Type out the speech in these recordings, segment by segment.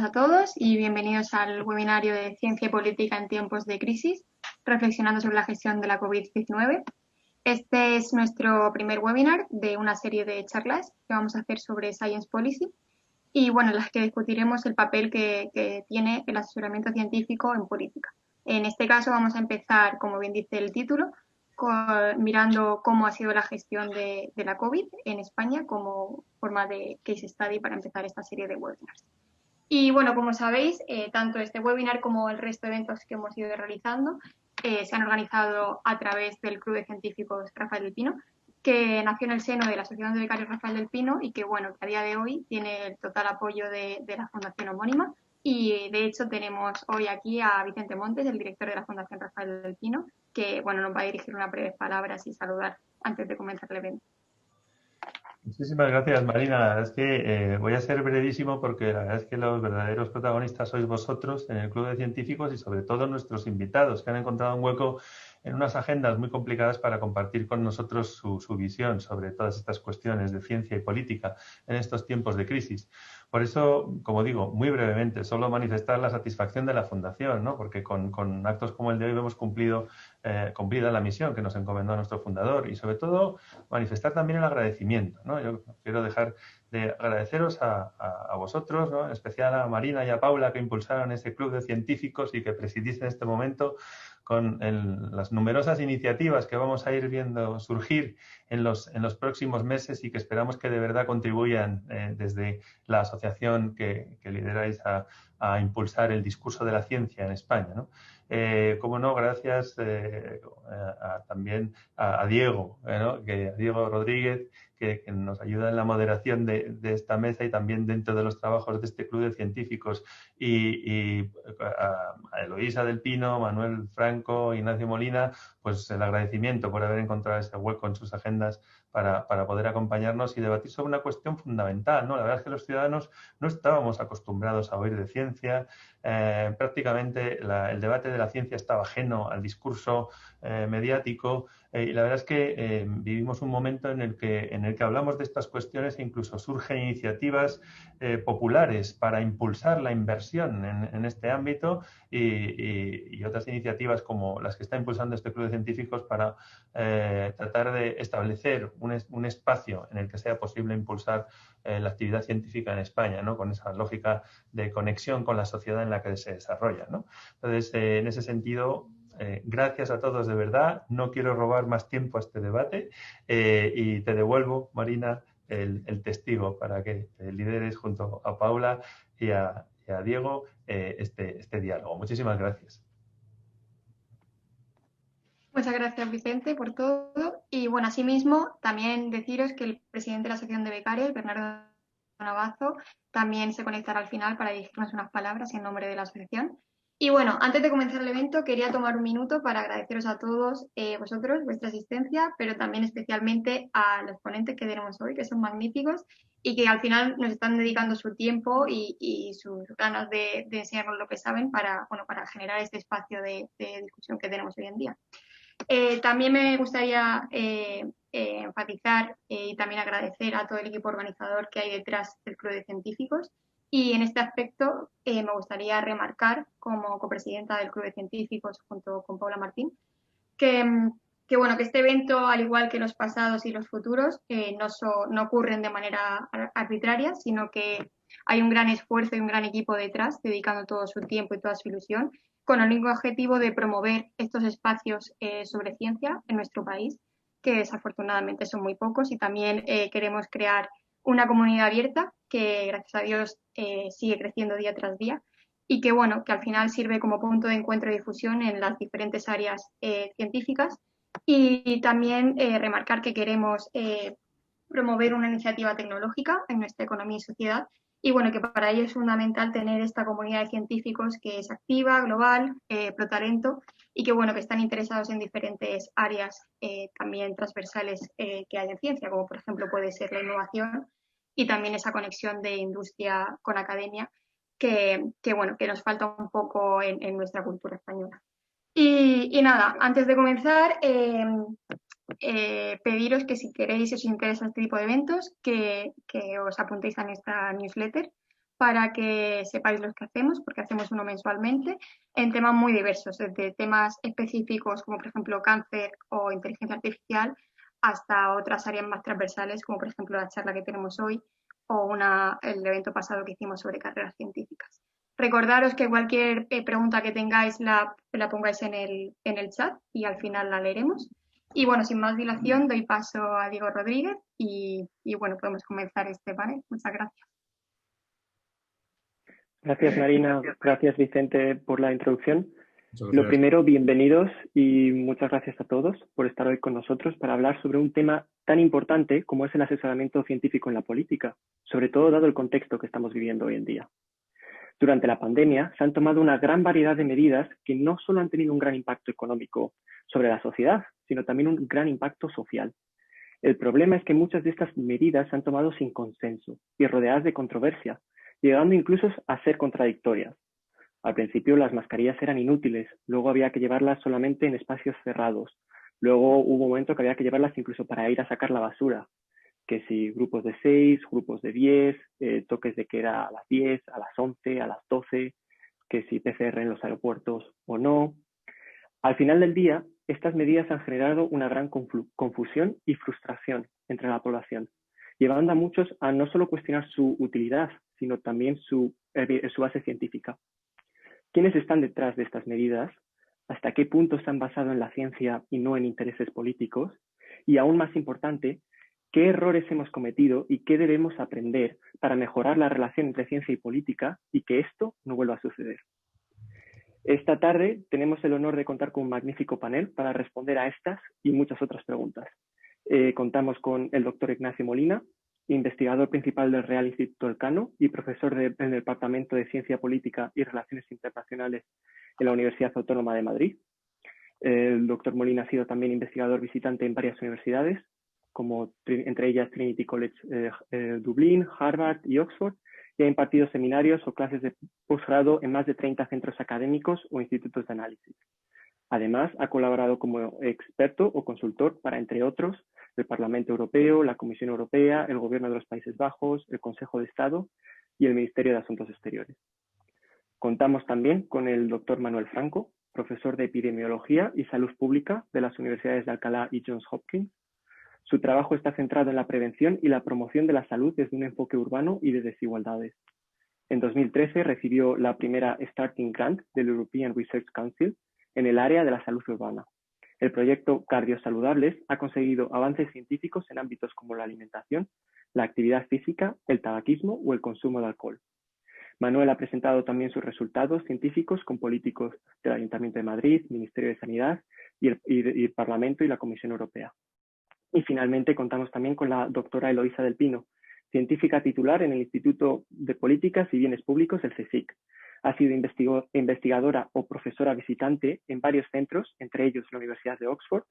a todos y bienvenidos al webinario de Ciencia y Política en tiempos de crisis, reflexionando sobre la gestión de la COVID-19. Este es nuestro primer webinar de una serie de charlas que vamos a hacer sobre Science Policy y, bueno, en las que discutiremos el papel que tiene el asesoramiento científico en política. En este caso vamos a empezar, como bien dice el título, mirando cómo ha sido la gestión de la COVID en España como forma de case study para empezar esta serie de webinars. Y bueno, como sabéis, tanto este webinar como el resto de eventos que hemos ido realizando se han organizado a través del Club de Científicos Rafael del Pino, que nació en el seno de la Asociación de Becarios Rafael del Pino y que, bueno, que a día de hoy tiene el total apoyo de la Fundación homónima. Y de hecho tenemos hoy aquí a Vicente Montes, el director de la Fundación Rafael del Pino, que, bueno, nos va a dirigir unas breves palabras y saludar antes de comenzar el evento. Muchísimas gracias, Marina. La verdad es que voy a ser brevísimo porque la verdad es que los verdaderos protagonistas sois vosotros en el Club de Científicos y sobre todo nuestros invitados que han encontrado un hueco en unas agendas muy complicadas para compartir con nosotros su visión sobre todas estas cuestiones de ciencia y política en estos tiempos de crisis. Por eso, como digo, muy brevemente, solo manifestar la satisfacción de la Fundación, ¿no? Porque con actos como el de hoy hemos cumplida la misión que nos encomendó nuestro fundador y sobre todo manifestar también el agradecimiento, ¿no? Yo quiero dejar de agradeceros a vosotros, ¿no? En especial a Marina y a Paula que impulsaron ese club de científicos y que presidís en este momento con las numerosas iniciativas que vamos a ir viendo surgir en los próximos meses y que esperamos que de verdad contribuyan desde la asociación que lideráis a impulsar el discurso de la ciencia en España, ¿no? Como no, gracias también a Diego, ¿no? a Diego Rodríguez, que nos ayuda en la moderación de esta mesa y también dentro de los trabajos de este club de científicos, y a Eloísa del Pino, Manuel Franco, Ignacio Molina, pues el agradecimiento por haber encontrado ese hueco en sus agendas para poder acompañarnos y debatir sobre una cuestión fundamental, ¿no? La verdad es que los ciudadanos no estábamos acostumbrados a oír de ciencia. Prácticamente el debate de la ciencia estaba ajeno al discurso mediático, y la verdad es que vivimos un momento en el que hablamos de estas cuestiones e incluso surgen iniciativas populares para impulsar la inversión en este ámbito y otras iniciativas como las que está impulsando este Club de Científicos para tratar de establecer un espacio en el que sea posible impulsar la actividad científica en España, ¿no? Con esa lógica de conexión con la sociedad en la que se desarrolla, ¿no? Entonces, en ese sentido, gracias a todos de verdad. No quiero robar más tiempo a este debate y te devuelvo, Marina, el testigo para que lideres junto a Paula y a Diego este diálogo. Muchísimas gracias. Muchas gracias, Vicente, por todo. Y bueno, asimismo, también deciros que el presidente de la Asociación de Becarios, Bernardo Navazo, también se conectará al final para dirigirnos unas palabras en nombre de la asociación. Y bueno, antes de comenzar el evento, quería tomar un minuto para agradeceros a todos vosotros vuestra asistencia, pero también especialmente a los ponentes que tenemos hoy, que son magníficos y que al final nos están dedicando su tiempo y sus ganas de enseñarnos lo que saben para, bueno, para generar este espacio de discusión que tenemos hoy en día. También me gustaría enfatizar y también agradecer a todo el equipo organizador que hay detrás del Club de Científicos. Y en este aspecto me gustaría remarcar, como copresidenta del Club de Científicos junto con Paula Martín, bueno, que este evento, al igual que los pasados y los futuros, no ocurren de manera arbitraria, sino que hay un gran esfuerzo y un gran equipo detrás, dedicando todo su tiempo y toda su ilusión, con el único objetivo de promover estos espacios sobre ciencia en nuestro país, que desafortunadamente son muy pocos, y también queremos crear una comunidad abierta que, gracias a Dios, sigue creciendo día tras día y que, bueno, que al final sirve como punto de encuentro y difusión en las diferentes áreas científicas. Y también remarcar que queremos promover una iniciativa tecnológica en nuestra economía y sociedad. Y bueno, que para ello es fundamental tener esta comunidad de científicos que es activa, global, pro talento y que, bueno, que están interesados en diferentes áreas también transversales que hay en ciencia, como por ejemplo puede ser la innovación y también esa conexión de industria con academia bueno, que nos falta un poco en nuestra cultura española. Y nada, antes de comenzar, pediros que si queréis, si os interesa este tipo de eventos, que os apuntéis a nuestra newsletter para que sepáis lo que hacemos, porque hacemos uno mensualmente, en temas muy diversos, desde temas específicos como por ejemplo cáncer o inteligencia artificial, hasta otras áreas más transversales como por ejemplo la charla que tenemos hoy o el evento pasado que hicimos sobre carreras científicas. Recordaros que cualquier pregunta que tengáis la pongáis en el chat y al final la leeremos. Y bueno, sin más dilación, doy paso a Diego Rodríguez y bueno, podemos comenzar este panel. Muchas gracias. Gracias, Marina. Gracias, Vicente, por la introducción. Lo primero, bienvenidos y muchas gracias a todos por estar hoy con nosotros para hablar sobre un tema tan importante como es el asesoramiento científico en la política, sobre todo dado el contexto que estamos viviendo hoy en día. Durante la pandemia se han tomado una gran variedad de medidas que no solo han tenido un gran impacto económico sobre la sociedad, sino también un gran impacto social. El problema es que muchas de estas medidas se han tomado sin consenso y rodeadas de controversia, llegando incluso a ser contradictorias. Al principio las mascarillas eran inútiles, luego había que llevarlas solamente en espacios cerrados, luego hubo un momento que había que llevarlas incluso para ir a sacar la basura, que si grupos de 6, grupos de 10, toques de queda a las 10, a las 11, a las 12, que si PCR en los aeropuertos o no. Al final del día, estas medidas han generado una gran confusión y frustración entre la población, llevando a muchos a no solo cuestionar su utilidad, sino también su base científica. ¿Quiénes están detrás de estas medidas? ¿Hasta qué punto se han basado en la ciencia y no en intereses políticos? Y aún más importante, ¿qué errores hemos cometido y qué debemos aprender para mejorar la relación entre ciencia y política y que esto no vuelva a suceder? Esta tarde tenemos el honor de contar con un magnífico panel para responder a estas y muchas otras preguntas. Contamos con el doctor Ignacio Molina, investigador principal del Real Instituto Elcano y profesor en el Departamento de Ciencia Política y Relaciones Internacionales en la Universidad Autónoma de Madrid. El doctor Molina ha sido también investigador visitante en varias universidades, como entre ellas Trinity College Dublín, Harvard y Oxford, y ha impartido seminarios o clases de posgrado en más de 30 centros académicos o institutos de análisis. Además, ha colaborado como experto o consultor para, entre otros, el Parlamento Europeo, la Comisión Europea, el Gobierno de los Países Bajos, el Consejo de Estado y el Ministerio de Asuntos Exteriores. Contamos también con el doctor Manuel Franco, profesor de Epidemiología y Salud Pública de las Universidades de Alcalá y Johns Hopkins. Su trabajo está centrado en la prevención y la promoción de la salud desde un enfoque urbano y de desigualdades. En 2013 recibió la primera Starting Grant del European Research Council en el área de la salud urbana. El proyecto Cardiosaludables ha conseguido avances científicos en ámbitos como la alimentación, la actividad física, el tabaquismo o el consumo de alcohol. Manuel ha presentado también sus resultados científicos con políticos del Ayuntamiento de Madrid, Ministerio de Sanidad y el Parlamento y la Comisión Europea. Y finalmente contamos también con la doctora Eloísa del Pino, científica titular en el Instituto de Políticas y Bienes Públicos del CSIC. Ha sido investigadora o profesora visitante en varios centros, entre ellos la Universidad de Oxford,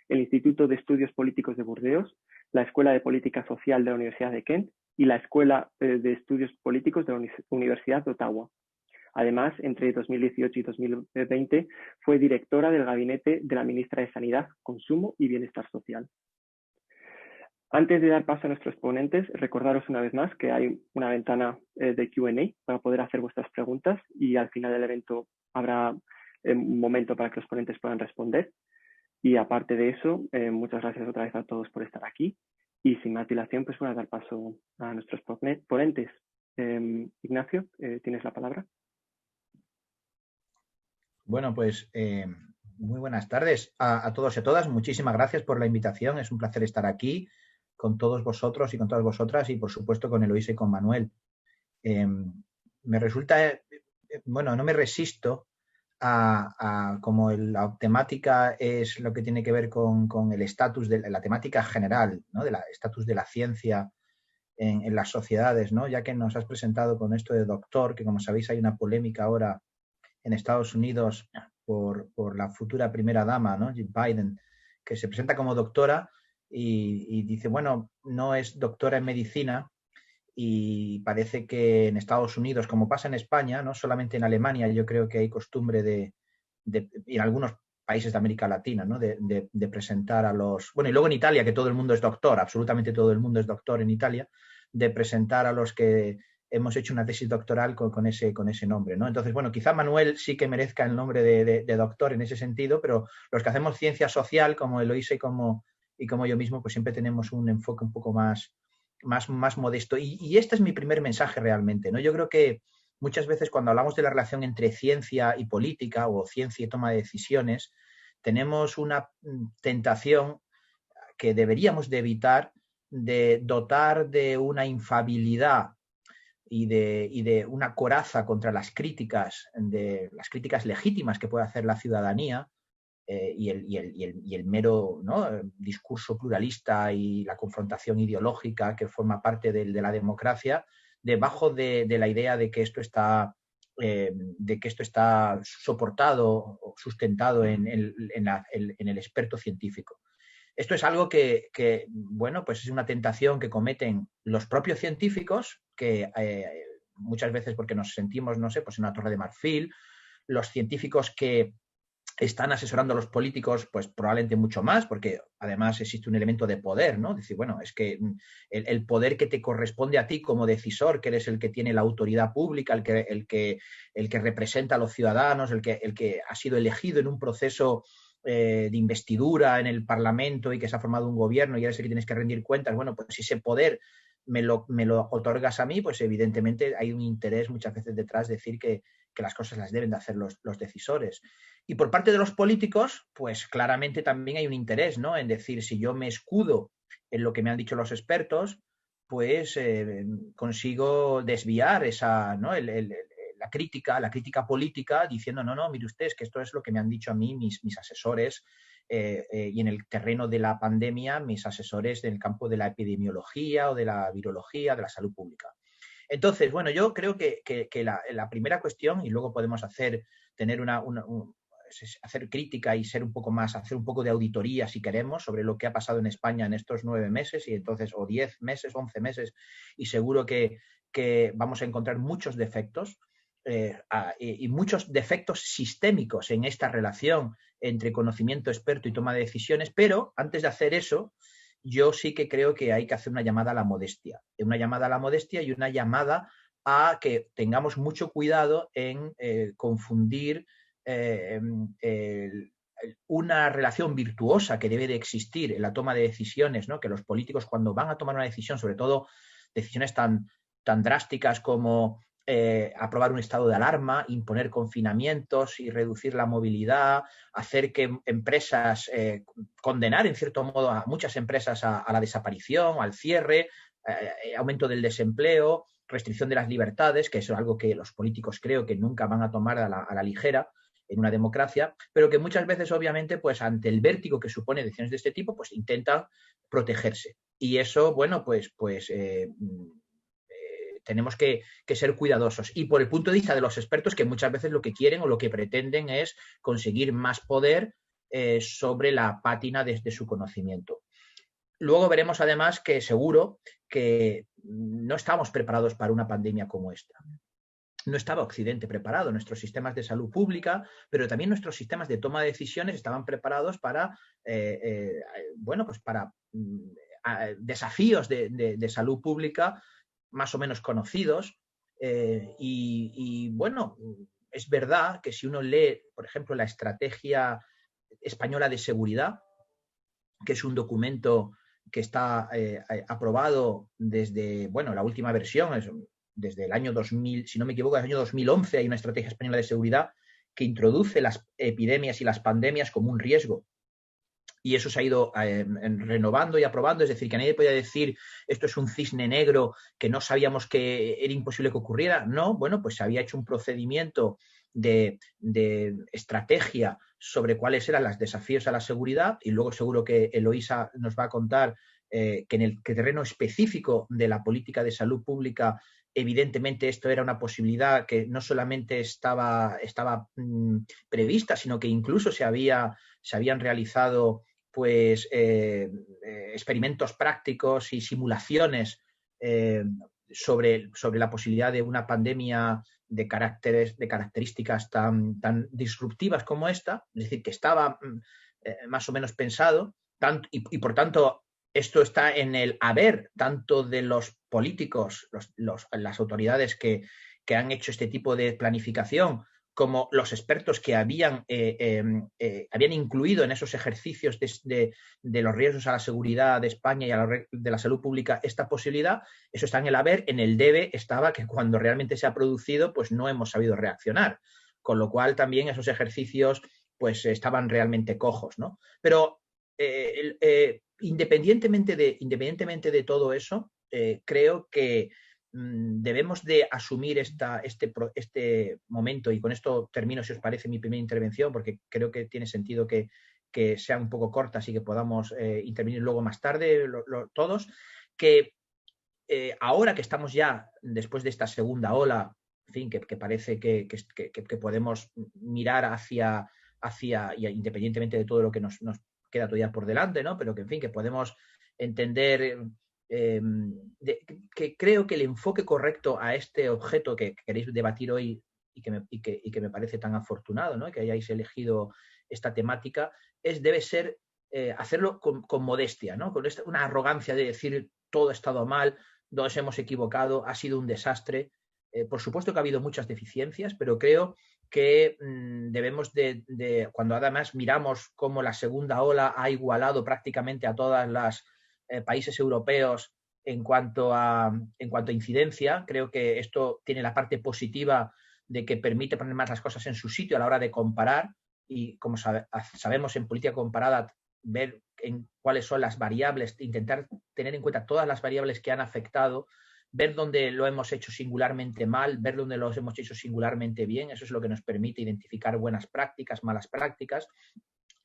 el Instituto de Estudios Políticos de Burdeos, la Escuela de Política Social de la Universidad de Kent y la Escuela de Estudios Políticos de la Universidad de Ottawa. Además, entre 2018 y 2020 fue directora del gabinete de la ministra de Sanidad, Consumo y Bienestar Social. Antes de dar paso a nuestros ponentes, recordaros una vez más que hay una ventana de Q&A para poder hacer vuestras preguntas y al final del evento habrá un momento para que los ponentes puedan responder. Y aparte de eso, muchas gracias otra vez a todos por estar aquí y sin más dilación pues voy a dar paso a nuestros ponentes. Ignacio, ¿tienes la palabra? Bueno, pues muy buenas tardes a todos y a todas. Muchísimas gracias por la invitación. Es un placer estar aquí con todos vosotros y con todas vosotras y, por supuesto, con Eloísa y con Manuel. Me resulta, bueno, no me resisto a como la temática es lo que tiene que ver con el estatus de la temática general, ¿no? Del estatus de la ciencia en las sociedades, ¿no? Ya que nos has presentado con esto de doctor, que como sabéis hay una polémica ahora en Estados Unidos por la futura primera dama, ¿no? Jill Biden, que se presenta como doctora y dice, bueno, no es doctora en medicina y parece que en Estados Unidos, como pasa en España, no solamente en Alemania, yo creo que hay costumbre y en algunos países de América Latina, ¿no? de presentar a los... Bueno, y luego en Italia, que todo el mundo es doctor, absolutamente todo el mundo es doctor en Italia, de presentar a los que hemos hecho una tesis doctoral con ese nombre, ¿no? Entonces, bueno, quizá Manuel sí que merezca el nombre de doctor en ese sentido, pero los que hacemos ciencia social, como Eloísa y como yo mismo, pues siempre tenemos un enfoque un poco más modesto. Y este es mi primer mensaje realmente, ¿no? Yo creo que muchas veces cuando hablamos de la relación entre ciencia y política o ciencia y toma de decisiones, tenemos una tentación que deberíamos de evitar de dotar de una infabilidad y de una coraza contra las críticas legítimas que puede hacer la ciudadanía y el mero, ¿no?, discurso pluralista y la confrontación ideológica que forma parte de la democracia, debajo de la idea de que esto está soportado o sustentado en el experto científico. Esto es algo que, bueno, pues es una tentación que cometen los propios científicos, que muchas veces porque nos sentimos, no sé, pues en una torre de marfil, los científicos que están asesorando a los políticos, pues probablemente mucho más, porque además existe un elemento de poder, ¿no? Es decir, bueno, es que el poder que te corresponde a ti como decisor, que eres el que tiene la autoridad pública, el que representa a los ciudadanos, el que ha sido elegido en un proceso de investidura en el Parlamento y que se ha formado un gobierno y eres el que tienes que rendir cuentas, bueno, pues si ese poder me lo otorgas a mí, pues evidentemente hay un interés muchas veces detrás de decir que las cosas las deben de hacer los decisores. Y por parte de los políticos, pues claramente también hay un interés, ¿no?, en decir, si yo me escudo en lo que me han dicho los expertos, pues consigo desviar esa, ¿no?, la crítica política diciendo, no, mire usted, es que esto es lo que me han dicho a mí mis asesores y en el terreno de la pandemia, mis asesores del campo de la epidemiología o de la virología, de la salud pública. Entonces, bueno, yo creo que la primera cuestión, y luego podemos hacer crítica y hacer un poco de auditoría, si queremos, sobre lo que ha pasado en España en estos 9 meses, y entonces, o 10 meses, 11 meses, y seguro que vamos a encontrar muchos defectos y muchos defectos sistémicos en esta relación entre conocimiento experto y toma de decisiones, pero antes de hacer eso, yo sí que creo que hay que hacer una llamada a la modestia. Una llamada a la modestia y una llamada a que tengamos mucho cuidado en confundir una relación virtuosa que debe de existir en la toma de decisiones, ¿no?, que los políticos cuando van a tomar una decisión, sobre todo decisiones tan drásticas como aprobar un estado de alarma, imponer confinamientos y reducir la movilidad, hacer que empresas, condenar en cierto modo a muchas empresas a la desaparición, al cierre, aumento del desempleo, restricción de las libertades, que eso es algo que los políticos creo que nunca van a tomar a la ligera en una democracia, pero que muchas veces obviamente pues ante el vértigo que supone decisiones de este tipo pues intentan protegerse. Y eso, bueno, pues tenemos que ser cuidadosos. Y por el punto de vista de los expertos, que muchas veces lo que quieren o lo que pretenden es conseguir más poder sobre la pátina de su conocimiento. Luego veremos además que seguro que no estamos preparados para una pandemia como esta. No estaba Occidente preparado, nuestros sistemas de salud pública, pero también nuestros sistemas de toma de decisiones estaban preparados para, bueno, pues para desafíos de salud pública más o menos conocidos. Y bueno, es verdad que si uno lee, por ejemplo, la Estrategia Española de Seguridad, que es un documento que está aprobado desde, bueno, la última versión es desde el año 2000, si no me equivoco, desde el año 2011 hay una Estrategia Española de Seguridad que introduce las epidemias y las pandemias como un riesgo. Y eso se ha ido renovando y aprobando, es decir, que nadie podía decir esto es un cisne negro que no sabíamos que era imposible que ocurriera. No, bueno, pues se había hecho un procedimiento de estrategia sobre cuáles eran los desafíos a la seguridad y luego seguro que Eloísa nos va a contar que en el terreno específico de la política de salud pública evidentemente esto era una posibilidad que no solamente estaba prevista, sino que incluso se habían realizado pues experimentos prácticos y simulaciones sobre la posibilidad de una pandemia de características tan disruptivas como esta, es decir, que estaba más o menos pensado y por tanto esto está en el haber tanto de los políticos, las autoridades que han hecho este tipo de planificación, como los expertos que habían incluido en esos ejercicios de los riesgos a la seguridad de España y de la salud pública esta posibilidad, eso está en el haber. En el debe estaba que cuando realmente se ha producido, pues no hemos sabido reaccionar, con lo cual también esos ejercicios pues estaban realmente cojos, ¿no? Pero independientemente de todo eso, creo que debemos de asumir este momento, y con esto termino, si os parece, mi primera intervención, porque creo que tiene sentido que sea un poco corta, así que podamos intervenir luego más tarde todos, que ahora que estamos ya después de esta segunda ola, en fin, que parece que podemos mirar hacia independientemente de todo lo que nos queda todavía por delante, ¿no? Pero que, en fin, que podemos entender que creo que el enfoque correcto a este objeto que queréis debatir hoy y que me parece tan afortunado, ¿no? Que hayáis elegido esta temática, debe ser hacerlo con modestia, ¿no? Con una arrogancia de decir todo ha estado mal, nos hemos equivocado, ha sido un desastre. Por supuesto que ha habido muchas deficiencias, pero creo que debemos cuando además miramos cómo la segunda ola ha igualado prácticamente a todas las países europeos en cuanto a incidencia, creo que esto tiene la parte positiva de que permite poner más las cosas en su sitio a la hora de comparar, y como sabemos en política comparada, ver en cuáles son las variables, intentar tener en cuenta todas las variables que han afectado, ver dónde lo hemos hecho singularmente mal, ver dónde lo hemos hecho singularmente bien. Eso es lo que nos permite identificar buenas prácticas, malas prácticas,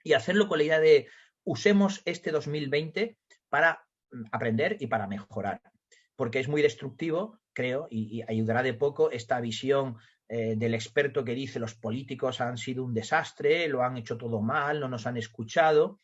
y hacerlo con la idea de usemos este 2020 para aprender y para mejorar, porque es muy destructivo, creo, y ayudará de poco esta visión del experto que dice los políticos han sido un desastre, lo han hecho todo mal, no nos han escuchado.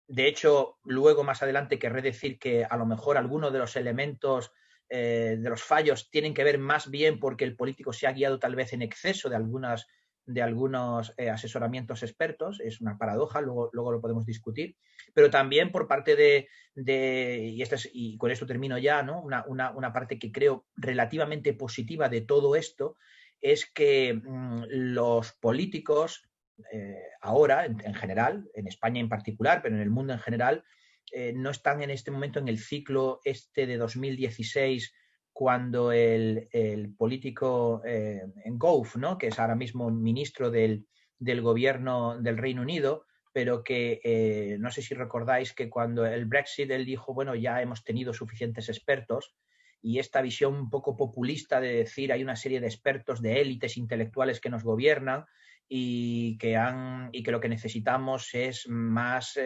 De hecho, luego más adelante querré decir que a lo mejor algunos de los elementos de los fallos tienen que ver más bien porque el político se ha guiado tal vez en exceso de algunos asesoramientos expertos. Es una paradoja, luego lo podemos discutir, pero también por parte y con esto termino ya, ¿no? Una parte que creo relativamente positiva de todo esto es que los políticos ahora, en general, en España en particular, pero en el mundo en general, no están en este momento en el ciclo de 2016, cuando el político Gove, ¿no? Que es ahora mismo ministro del gobierno del Reino Unido, pero que no sé si recordáis que cuando el Brexit él dijo, bueno, ya hemos tenido suficientes expertos, y esta visión un poco populista de decir hay una serie de expertos, de élites intelectuales que nos gobiernan, y que lo que necesitamos es más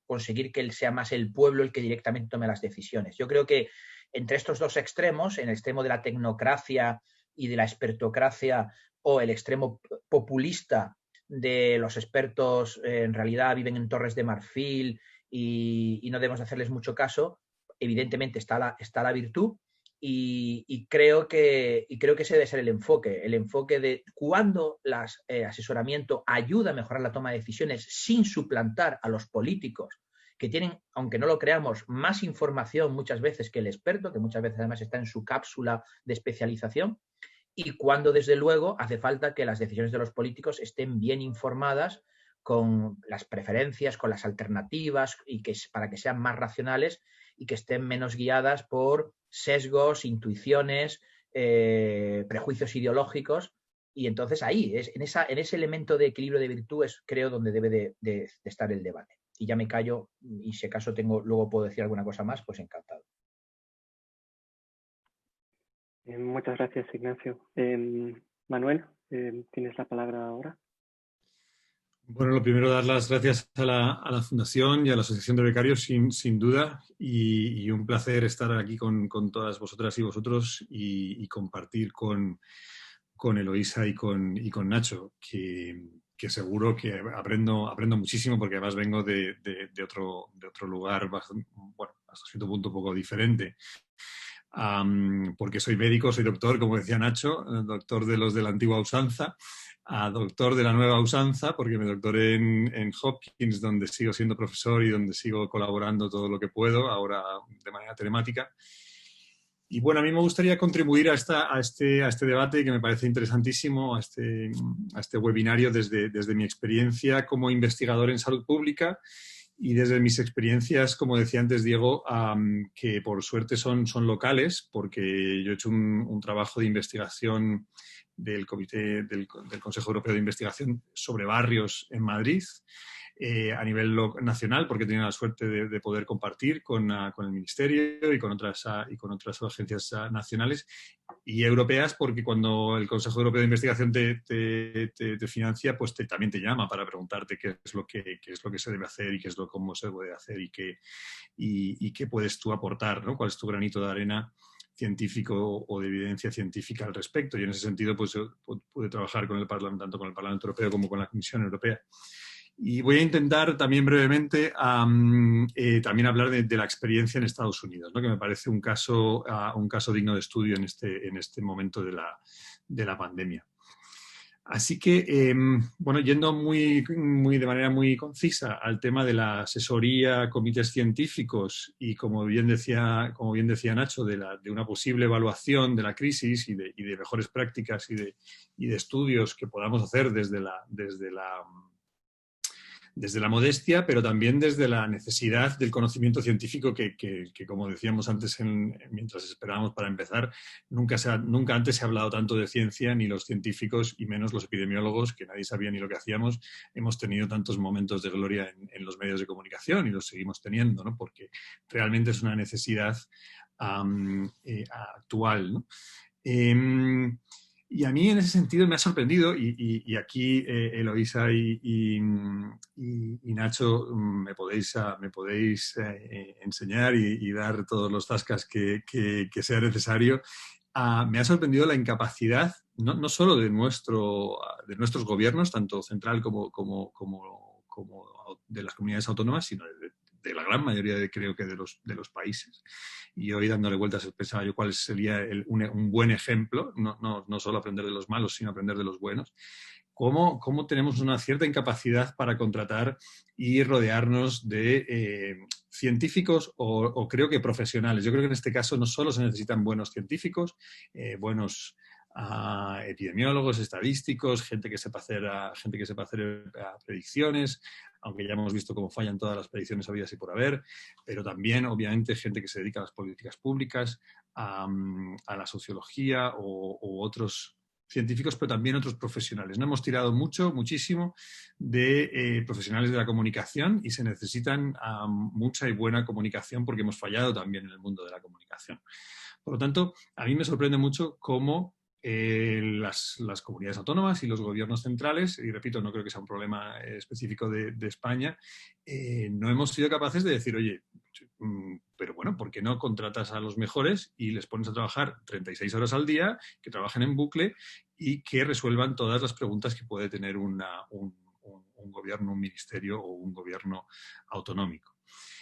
conseguir que sea más el pueblo el que directamente tome las decisiones. Yo creo que entre estos dos extremos, en el extremo de la tecnocracia y de la expertocracia, o el extremo populista de los expertos en realidad viven en torres de marfil y no debemos hacerles mucho caso, evidentemente está la virtud. Y creo que ese debe ser el enfoque de cuando el asesoramiento ayuda a mejorar la toma de decisiones sin suplantar a los políticos, que tienen, aunque no lo creamos, más información muchas veces que el experto, que muchas veces además está en su cápsula de especialización, y cuando desde luego hace falta que las decisiones de los políticos estén bien informadas, con las preferencias, con las alternativas, y para que sean más racionales y que estén menos guiadas por sesgos, intuiciones, prejuicios ideológicos. Y entonces ahí, en ese elemento de equilibrio de virtudes, creo donde debe de estar el debate. Y ya me callo, y si acaso luego puedo decir alguna cosa más, pues encantado. Muchas gracias, Ignacio. Manuel, tienes la palabra ahora. Bueno, lo primero, dar las gracias a la Fundación y a la Asociación de Becarios, sin duda, y un placer estar aquí con todas vosotras y vosotros y compartir con Eloísa y con Nacho, que seguro que aprendo muchísimo, porque además vengo de otro lugar, bueno, hasta cierto punto un poco diferente. Porque soy médico, soy doctor, como decía Nacho, doctor de los de la antigua usanza, a doctor de la nueva usanza, porque me doctoré en Hopkins, donde sigo siendo profesor y donde sigo colaborando todo lo que puedo, ahora de manera telemática. Y bueno, a mí me gustaría contribuir a este debate que me parece interesantísimo, a este webinario desde mi experiencia como investigador en salud pública y desde mis experiencias, como decía antes Diego, que por suerte son locales, porque yo he hecho un trabajo de investigación del Consejo Europeo de Investigación sobre barrios en Madrid, a nivel nacional, porque he tenido la suerte de poder compartir con el Ministerio y con otras agencias nacionales y europeas, porque cuando el Consejo Europeo de Investigación te financia, pues también te llama para preguntarte qué es lo que se debe hacer y cómo se puede hacer y qué puedes tú aportar, ¿no? ¿Cuál es tu granito de arena científico o de evidencia científica al respecto? Y en ese sentido, pues yo pude trabajar con el Parlamento, tanto con el Parlamento Europeo como con la Comisión Europea. Y voy a intentar también brevemente también hablar de la experiencia en Estados Unidos, ¿no? Que me parece un caso digno de estudio en este momento de la pandemia. Así que, bueno, yendo de manera muy concisa al tema de la asesoría a comités científicos y, como bien decía Nacho, de una posible evaluación de la crisis y de mejores prácticas y de estudios que podamos hacer desde la modestia, pero también desde la necesidad del conocimiento científico que como decíamos antes mientras esperábamos para empezar, nunca antes se ha hablado tanto de ciencia, ni los científicos y menos los epidemiólogos, que nadie sabía ni lo que hacíamos, hemos tenido tantos momentos de gloria en los medios de comunicación y los seguimos teniendo, ¿no? Porque realmente es una necesidad actual, ¿no? Y a mí en ese sentido me ha sorprendido, y aquí Eloisa y Nacho me podéis enseñar y dar todos los tascas que sea necesario. Me ha sorprendido la incapacidad, no solo de nuestros gobiernos, tanto central como de las comunidades autónomas, sino de la gran mayoría, creo que de los países. Y hoy, dándole vueltas, pensaba yo cuál sería un buen ejemplo, no solo aprender de los malos, sino aprender de los buenos. Cómo tenemos una cierta incapacidad para contratar y rodearnos de científicos o creo que profesionales. Yo creo que en este caso no solo se necesitan buenos científicos, buenos epidemiólogos, estadísticos, gente que sepa hacer predicciones, aunque ya hemos visto cómo fallan todas las predicciones habidas y por haber, pero también, obviamente, gente que se dedica a las políticas públicas, a la sociología o otros científicos, pero también otros profesionales. No hemos tirado muchísimo de profesionales de la comunicación y se necesitan mucha y buena comunicación porque hemos fallado también en el mundo de la comunicación. Por lo tanto, a mí me sorprende mucho cómo las comunidades autónomas y los gobiernos centrales, y repito, no creo que sea un problema específico de España, no hemos sido capaces de decir, oye, pero bueno, ¿por qué no contratas a los mejores y les pones a trabajar 36 horas al día, que trabajen en bucle y que resuelvan todas las preguntas que puede tener un gobierno, un ministerio o un gobierno autonómico?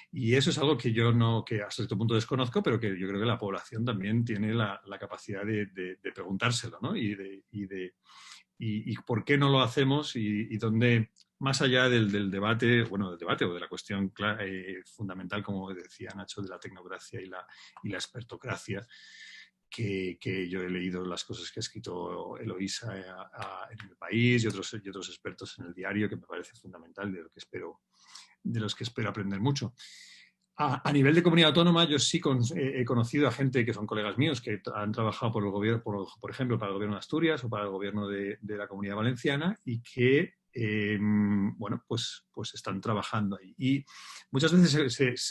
Y eso es algo que yo que hasta cierto punto desconozco, pero que yo creo que la población también tiene la capacidad de preguntárselo, ¿no? Y por qué no lo hacemos y dónde, más allá del debate, bueno, del debate o de la cuestión fundamental, como decía Nacho, de la tecnocracia y la expertocracia, que yo he leído las cosas que ha escrito Eloisa en El País y otros expertos en El Diario, que me parece fundamental, de los que espero aprender mucho. A nivel de comunidad autónoma, yo sí he conocido a gente que son colegas míos que han trabajado por el gobierno, por ejemplo, para el gobierno de Asturias o para el gobierno de la Comunidad Valenciana y que, bueno, pues están trabajando ahí. Y muchas veces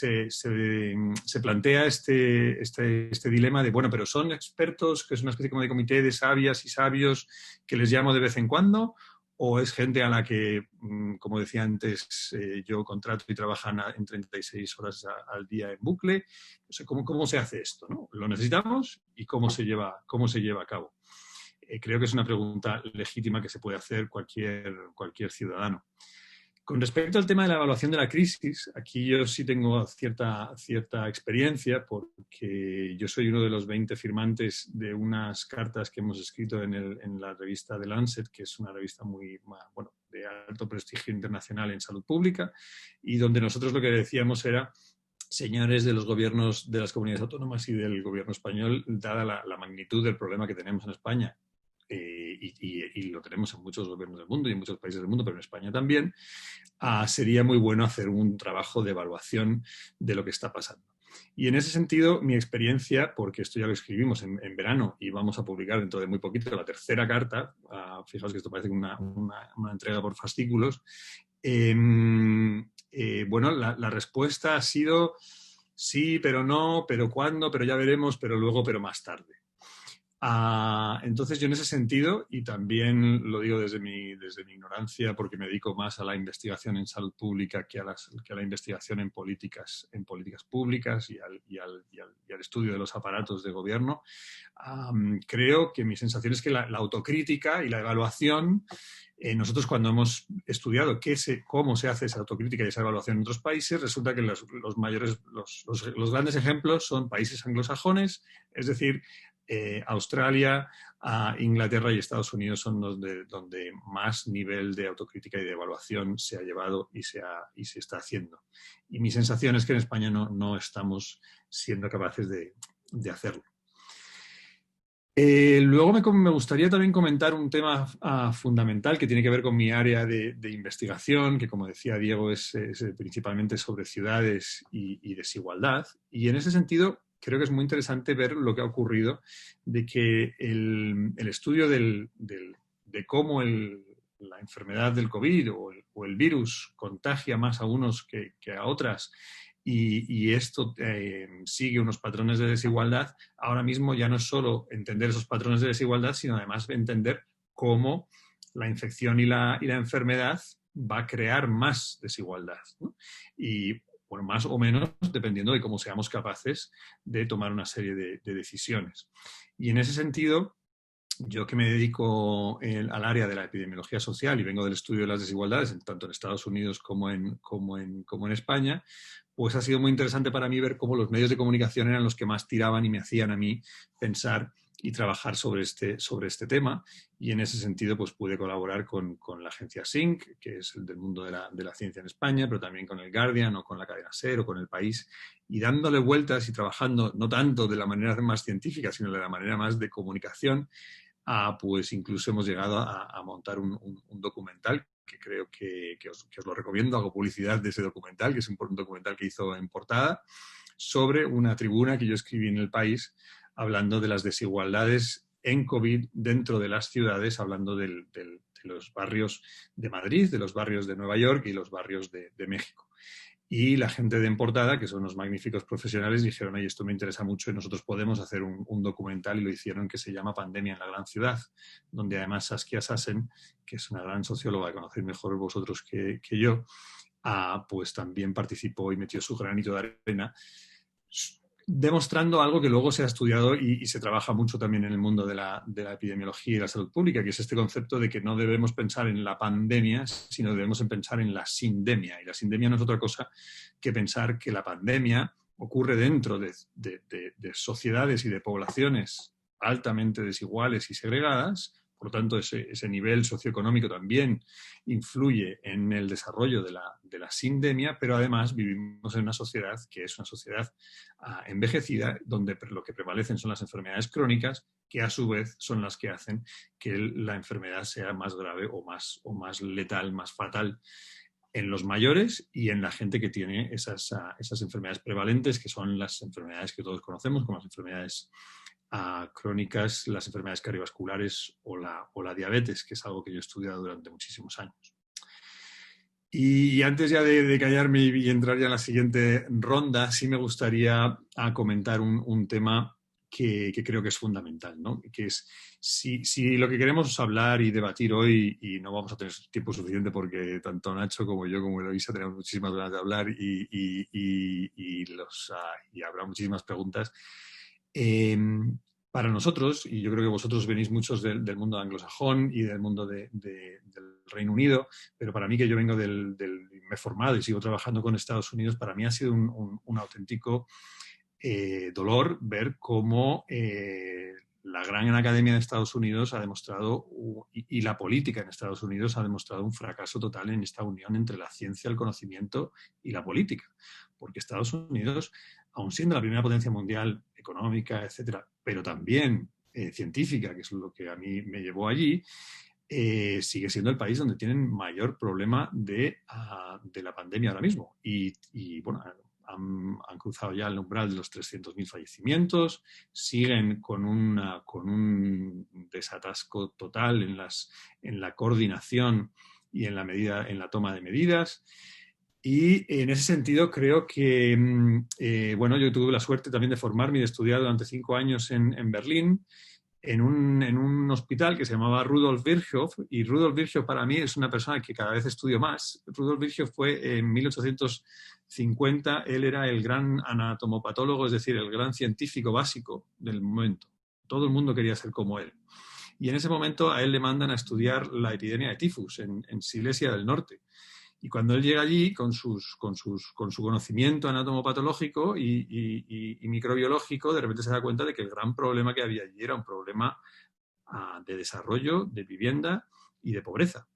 se plantea este dilema de, bueno, pero son expertos, que es una especie como de comité de sabias y sabios que les llamo de vez en cuando, o es gente a la que, como decía antes, yo contrato y trabajan en 36 horas al día en bucle. No sé, ¿cómo se hace esto, ¿no? ¿Lo necesitamos? ¿Y cómo se lleva a cabo? Creo que es una pregunta legítima que se puede hacer cualquier ciudadano. Con respecto al tema de la evaluación de la crisis, aquí yo sí tengo cierta experiencia porque yo soy uno de los 20 firmantes de unas cartas que hemos escrito en la revista The Lancet, que es una revista de alto prestigio internacional en salud pública, y donde nosotros lo que decíamos era señores de los gobiernos de las comunidades autónomas y del gobierno español, dada la magnitud del problema que tenemos en España, y lo tenemos en muchos gobiernos del mundo y en muchos países del mundo, pero en España también, sería muy bueno hacer un trabajo de evaluación de lo que está pasando. Y en ese sentido, mi experiencia, porque esto ya lo escribimos en verano y vamos a publicar dentro de muy poquito la tercera carta, fijaos que esto parece una entrega por fascículos, bueno, la respuesta ha sido sí, pero no, pero cuándo, pero ya veremos, pero luego, pero más tarde. Entonces yo en ese sentido, y también lo digo desde mi ignorancia porque me dedico más a la investigación en salud pública que a la investigación en políticas públicas y al estudio de los aparatos de gobierno, creo que mi sensación es que la autocrítica y la evaluación, nosotros cuando hemos estudiado cómo se hace esa autocrítica y esa evaluación en otros países, resulta que los grandes ejemplos son países anglosajones, es decir, Australia, Inglaterra y Estados Unidos son donde más nivel de autocrítica y de evaluación se ha llevado y se está haciendo. Y mi sensación es que en España no estamos siendo capaces de hacerlo. Luego me gustaría también comentar un tema fundamental que tiene que ver con mi área de investigación, que como decía Diego es principalmente sobre ciudades y desigualdad. Y en ese sentido creo que es muy interesante ver lo que ha ocurrido de que el estudio de cómo la enfermedad del COVID o el virus contagia más a unos que a otras, y esto sigue unos patrones de desigualdad. Ahora mismo ya no es solo entender esos patrones de desigualdad, sino además entender cómo la infección y la enfermedad va a crear más desigualdad, ¿no? Y bueno, más o menos dependiendo de cómo seamos capaces de tomar una serie de decisiones. Y en ese sentido, yo que me dedico al área de la epidemiología social y vengo del estudio de las desigualdades, tanto en Estados Unidos como en España, pues ha sido muy interesante para mí ver cómo los medios de comunicación eran los que más tiraban y me hacían a mí pensar y trabajar sobre este tema. Y en ese sentido pues pude colaborar con la agencia SINC, que es el del mundo de la ciencia en España, pero también con el Guardian o con la cadena SER o con El País, y dándole vueltas y trabajando no tanto de la manera más científica, sino de la manera más de comunicación. Pues incluso hemos llegado a montar un documental que creo que os lo recomiendo. Hago publicidad de ese documental, que es un documental que hizo en portada, sobre una tribuna que yo escribí en El País, hablando de las desigualdades en COVID dentro de las ciudades, hablando de los barrios de Madrid, de los barrios de Nueva York y los barrios de México. Y la gente de En Portada, que son unos magníficos profesionales, dijeron, oye, esto me interesa mucho y nosotros podemos hacer un documental, y lo hicieron, que se llama Pandemia en la Gran Ciudad, donde además Saskia Sassen, que es una gran socióloga, conocéis mejor vosotros que yo, pues también participó y metió su granito de arena, demostrando algo que luego se ha estudiado y se trabaja mucho también en el mundo de la epidemiología y la salud pública, que es este concepto de que no debemos pensar en la pandemia, sino debemos pensar en la sindemia. Y la sindemia no es otra cosa que pensar que la pandemia ocurre dentro de sociedades y de poblaciones altamente desiguales y segregadas. Por lo tanto, ese nivel socioeconómico también influye en el desarrollo de la sindemia, pero además vivimos en una sociedad que es una sociedad envejecida, donde lo que prevalecen son las enfermedades crónicas, que a su vez son las que hacen que la enfermedad sea más grave o más letal, más fatal en los mayores y en la gente que tiene esas enfermedades prevalentes, que son las enfermedades que todos conocemos como las enfermedades crónicas, las enfermedades cardiovasculares o la diabetes, que es algo que yo he estudiado durante muchísimos años. Y antes ya de callarme y entrar ya en la siguiente ronda, sí me gustaría comentar un tema que creo que es fundamental, ¿no? Que es, si lo que queremos hablar y debatir hoy, y no vamos a tener tiempo suficiente porque tanto Nacho como yo como Eloisa tenemos muchísimas ganas de hablar y habrá muchísimas preguntas, para nosotros, y yo creo que vosotros venís muchos del mundo anglosajón y del mundo del Reino Unido, pero para mí, que yo vengo me he formado y sigo trabajando con Estados Unidos, para mí ha sido un auténtico dolor ver cómo la gran academia de Estados Unidos ha demostrado, y la política en Estados Unidos ha demostrado un fracaso total en esta unión entre la ciencia, el conocimiento y la política. Porque Estados Unidos, aun siendo la primera potencia mundial económica, etcétera, pero también científica, que es lo que a mí me llevó allí, sigue siendo el país donde tienen mayor problema de la pandemia ahora mismo. Y bueno, han cruzado ya el umbral de los 300.000 fallecimientos, siguen con un desatasco total en la coordinación y en la toma de medidas. Y en ese sentido creo que, bueno, yo tuve la suerte también de formarme y de estudiar durante 5 años en Berlín, en un hospital que se llamaba Rudolf Virchow, y Rudolf Virchow para mí es una persona que cada vez estudio más. Rudolf Virchow fue en 1850, él era el gran anatomopatólogo, es decir, el gran científico básico del momento. Todo el mundo quería ser como él. Y en ese momento a él le mandan a estudiar la epidemia de tifus en Silesia del Norte. Y cuando él llega allí con su conocimiento anatomopatológico y microbiológico, de repente se da cuenta de que el gran problema que había allí era un problema de desarrollo, de vivienda y de pobreza.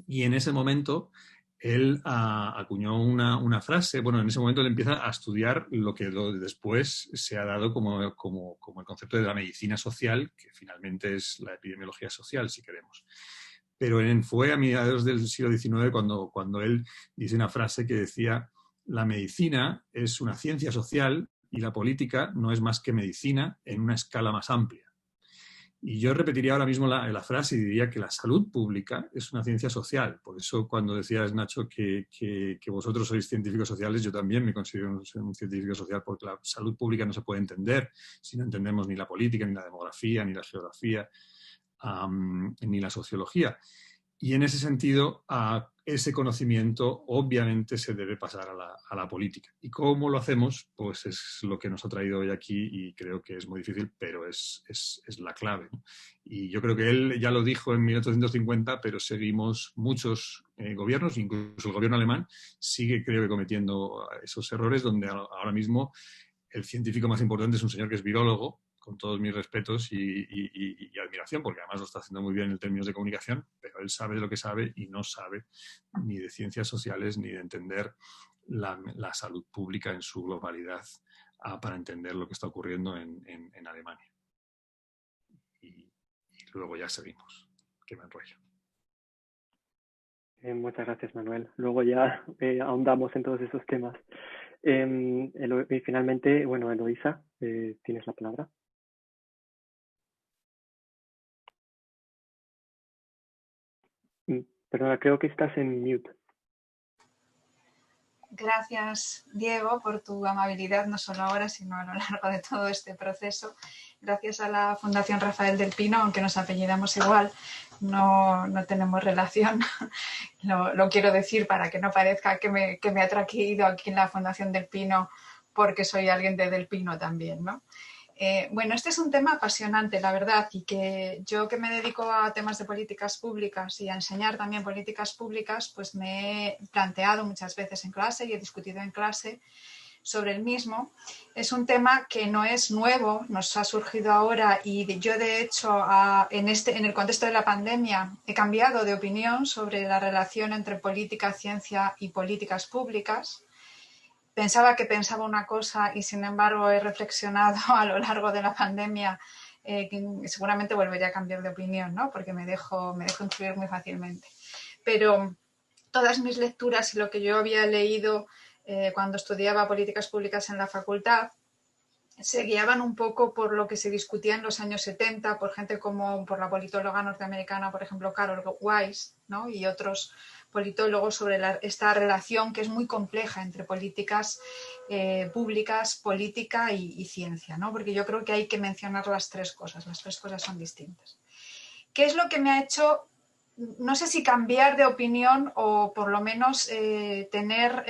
Y en ese momento él acuñó una frase. Bueno, en ese momento él empieza a estudiar lo que después se ha dado como el concepto de la medicina social, que finalmente es la epidemiología social, si queremos. Pero fue a mediados del siglo XIX cuando él dice una frase que decía: la medicina es una ciencia social y la política no es más que medicina en una escala más amplia. Y yo repetiría ahora mismo la frase y diría que la salud pública es una ciencia social. Por eso cuando decías, Nacho, que vosotros sois científicos sociales, yo también me considero un científico social, porque la salud pública no se puede entender si no entendemos ni la política, ni la demografía, ni la geografía, ni la sociología. Y en ese sentido, ese conocimiento obviamente se debe pasar a la política. ¿Y cómo lo hacemos? Pues es lo que nos ha traído hoy aquí, y creo que es muy difícil, pero es la clave, ¿no? Y yo creo que él ya lo dijo en 1850, pero seguimos muchos gobiernos, incluso el gobierno alemán sigue, creo que, cometiendo esos errores, donde ahora mismo el científico más importante es un señor que es virólogo, con todos mis respetos y admiración, porque además lo está haciendo muy bien en términos de comunicación, pero él sabe de lo que sabe y no sabe ni de ciencias sociales ni de entender la salud pública en su globalidad para entender lo que está ocurriendo en Alemania. Y luego ya seguimos, que me enrollo. Muchas gracias, Manuel. Luego ya ahondamos en todos esos temas. Y finalmente, bueno, Eloisa, tienes la palabra. Perdona, creo que estás en mute. Gracias, Diego, por tu amabilidad, no solo ahora, sino a lo largo de todo este proceso. Gracias a la Fundación Rafael del Pino, aunque nos apellidamos igual, no tenemos relación. Lo quiero decir para que no parezca que me ha traído aquí en la Fundación del Pino porque soy alguien de Del Pino también, ¿no? Bueno, este es un tema apasionante, la verdad, y que yo, que me dedico a temas de políticas públicas y a enseñar también políticas públicas, pues me he planteado muchas veces en clase y he discutido en clase sobre el mismo. Es un tema que no es nuevo, nos ha surgido ahora, y yo, de hecho, en el contexto de la pandemia he cambiado de opinión sobre la relación entre política, ciencia y políticas públicas. Pensaba que pensaba una cosa y, sin embargo, he reflexionado a lo largo de la pandemia que seguramente volvería a cambiar de opinión, ¿no? Porque me dejo influir muy fácilmente. Pero todas mis lecturas y lo que yo había leído cuando estudiaba políticas públicas en la facultad se guiaban un poco por lo que se discutía en los años 70 por gente como por la politóloga norteamericana, por ejemplo, Carol Weiss, ¿no? Y otros politólogos sobre esta relación que es muy compleja entre políticas públicas, política y ciencia, ¿no? Porque yo creo que hay que mencionar las tres cosas son distintas. ¿Qué es lo que me ha hecho, no sé si cambiar de opinión o por lo menos tener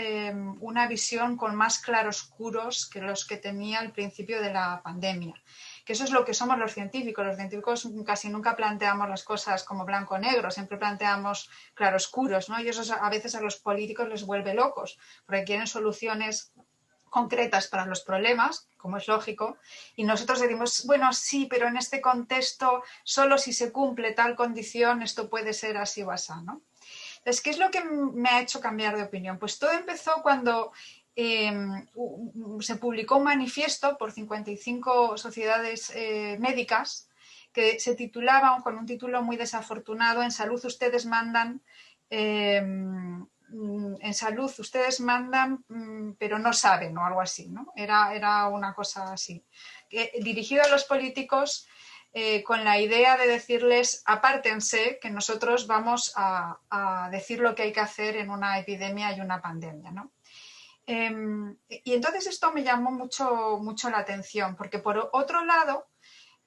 una visión con más claroscuros que los que tenía al principio de la pandemia? Que eso es lo que somos los científicos. Los científicos casi nunca planteamos las cosas como blanco o negro, siempre planteamos claroscuros, ¿no? Y eso a veces a los políticos les vuelve locos, porque quieren soluciones concretas para los problemas, como es lógico, y nosotros decimos, bueno, sí, pero en este contexto, solo si se cumple tal condición, esto puede ser así o así, ¿no? Entonces, ¿qué es lo que me ha hecho cambiar de opinión? Pues todo empezó cuando se publicó un manifiesto por 55 sociedades médicas que se titulaba, con un título muy desafortunado, En salud ustedes mandan... en salud ustedes mandan, pero no saben, o algo así, ¿no? Era una cosa así. Dirigido a los políticos con la idea de decirles, apártense, que nosotros vamos a decir lo que hay que hacer en una epidemia y una pandemia, ¿no? Y entonces esto me llamó mucho la atención, porque por otro lado,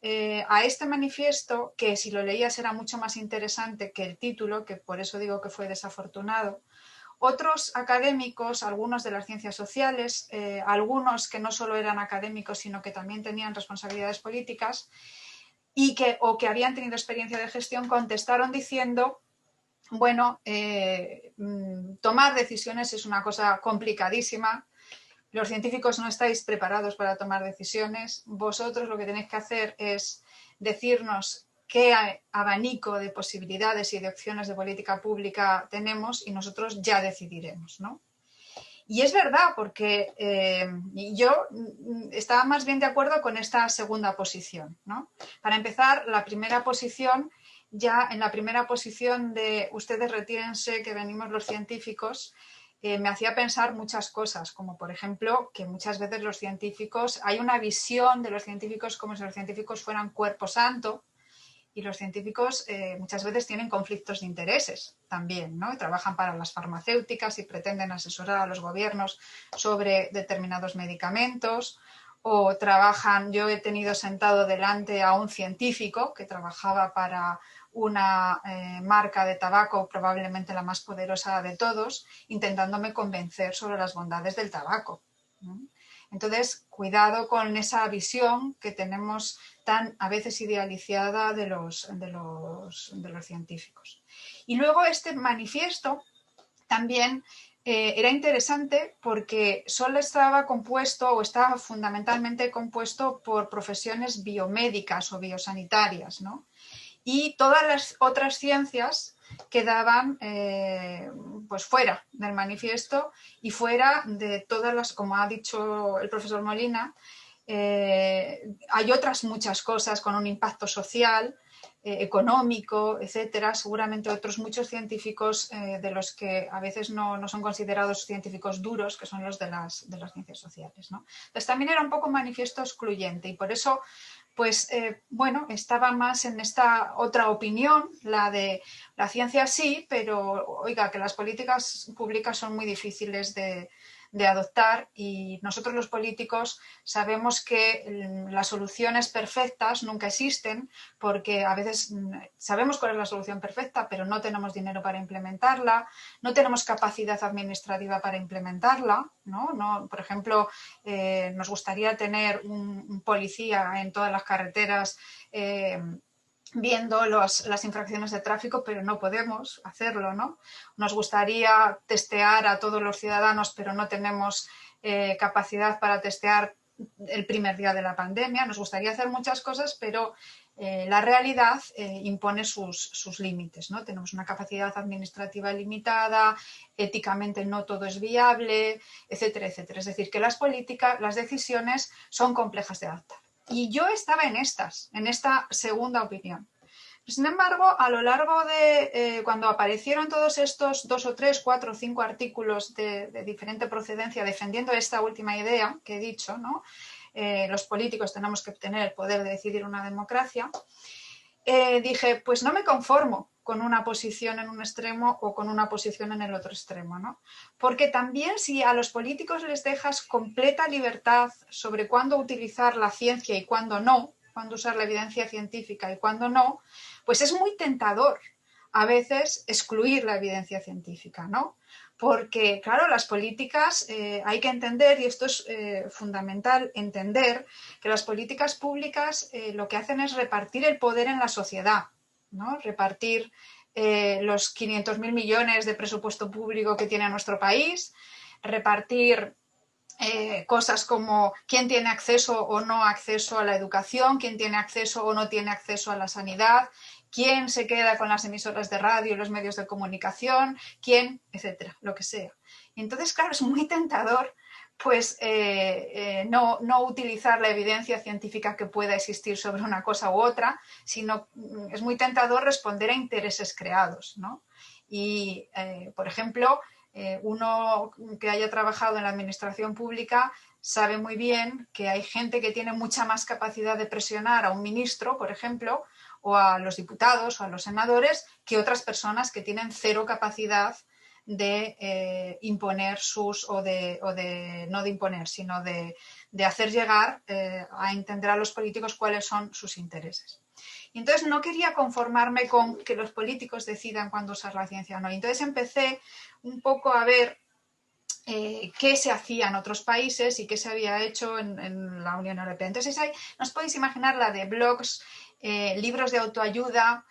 a este manifiesto, que si lo leías era mucho más interesante que el título, que por eso digo que fue desafortunado, otros académicos, algunos de las ciencias sociales, algunos que no solo eran académicos, sino que también tenían responsabilidades políticas o que habían tenido experiencia de gestión, contestaron diciendo, bueno, tomar decisiones es una cosa complicadísima, los científicos no estáis preparados para tomar decisiones, vosotros lo que tenéis que hacer es decirnos qué abanico de posibilidades y de opciones de política pública tenemos y nosotros ya decidiremos, ¿no? Y es verdad, porque yo estaba más bien de acuerdo con esta segunda posición, ¿no? Para empezar, la primera posición, ya en la primera posición de ustedes retírense que venimos los científicos, me hacía pensar muchas cosas, como por ejemplo que muchas veces los científicos, hay una visión de los científicos como si los científicos fueran cuerpo santo, y los científicos muchas veces tienen conflictos de intereses también, ¿no? Trabajan para las farmacéuticas y pretenden asesorar a los gobiernos sobre determinados medicamentos, o trabajan, yo he tenido sentado delante a un científico que trabajaba para una marca de tabaco, probablemente la más poderosa de todos, intentándome convencer sobre las bondades del tabaco, ¿no? Entonces, cuidado con esa visión que tenemos tan a veces idealizada de los científicos. Y luego este manifiesto también era interesante porque solo estaba compuesto o estaba fundamentalmente compuesto por profesiones biomédicas o biosanitarias, ¿no? Y todas las otras ciencias quedaban pues fuera del manifiesto y fuera de todas las, como ha dicho el profesor Molina, hay otras muchas cosas con un impacto social, económico, etcétera, seguramente otros muchos científicos de los que a veces no son considerados científicos duros, que son los de las ciencias sociales, ¿no? Entonces también era un poco un manifiesto excluyente y por eso pues bueno, estaba más en esta otra opinión, la de la ciencia sí, pero oiga, que las políticas públicas son muy difíciles de adoptar y nosotros los políticos sabemos que las soluciones perfectas nunca existen porque a veces sabemos cuál es la solución perfecta, pero no tenemos dinero para implementarla, no tenemos capacidad administrativa para implementarla, ¿no? Por ejemplo, nos gustaría tener un policía en todas las carreteras viendo las infracciones de tráfico, pero no podemos hacerlo, ¿no? Nos gustaría testear a todos los ciudadanos, pero no tenemos capacidad para testear el primer día de la pandemia. Nos gustaría hacer muchas cosas, pero la realidad impone sus límites, ¿no? Tenemos una capacidad administrativa limitada, éticamente no todo es viable, etcétera, etcétera. Es decir, que las políticas, las decisiones son complejas de adaptar. Y yo estaba en esta segunda opinión. Sin embargo, a lo largo de cuando aparecieron todos estos 2 o 3, 4 o 5 artículos de diferente procedencia defendiendo esta última idea que he dicho, ¿no? Los políticos tenemos que obtener el poder de decidir una democracia, dije, pues no me conformo con una posición en un extremo o con una posición en el otro extremo, ¿no? Porque también si a los políticos les dejas completa libertad sobre cuándo utilizar la ciencia y cuándo no, cuándo usar la evidencia científica y cuándo no, pues es muy tentador a veces excluir la evidencia científica, ¿no? Porque, claro, las políticas hay que entender, y esto es fundamental, entender que las políticas públicas lo que hacen es repartir el poder en la sociedad, ¿no? Repartir los 500.000 millones de presupuesto público que tiene nuestro país, repartir cosas como quién tiene acceso o no acceso a la educación, quién tiene acceso o no tiene acceso a la sanidad, quién se queda con las emisoras de radio y los medios de comunicación, quién, etcétera, lo que sea. Y entonces, claro, es muy tentador pues no utilizar la evidencia científica que pueda existir sobre una cosa u otra, sino es muy tentador responder a intereses creados, ¿no? Y, por ejemplo, uno que haya trabajado en la administración pública sabe muy bien que hay gente que tiene mucha más capacidad de presionar a un ministro, por ejemplo, o a los diputados o a los senadores, que otras personas que tienen cero capacidad de imponer no de imponer, sino de hacer llegar a entender a los políticos cuáles son sus intereses. Y entonces no quería conformarme con que los políticos decidan cuándo usar la ciencia o no. Y entonces empecé un poco a ver qué se hacía en otros países y qué se había hecho en la Unión Europea. Entonces ahí nos podéis imaginar la de blogs, libros de autoayuda,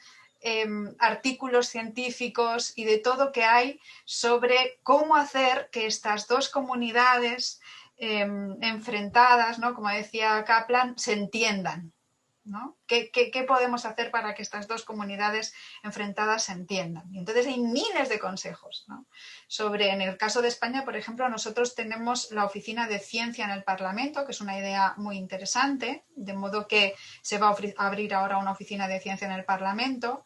artículos científicos y de todo que hay sobre cómo hacer que estas dos comunidades enfrentadas, ¿no? Como decía Kaplan, se entiendan, ¿no? ¿Qué podemos hacer para que estas dos comunidades enfrentadas se entiendan? Y entonces hay miles de consejos, ¿no? En el caso de España, por ejemplo, nosotros tenemos la oficina de ciencia en el Parlamento, que es una idea muy interesante, de modo que se va a abrir ahora una oficina de ciencia en el Parlamento.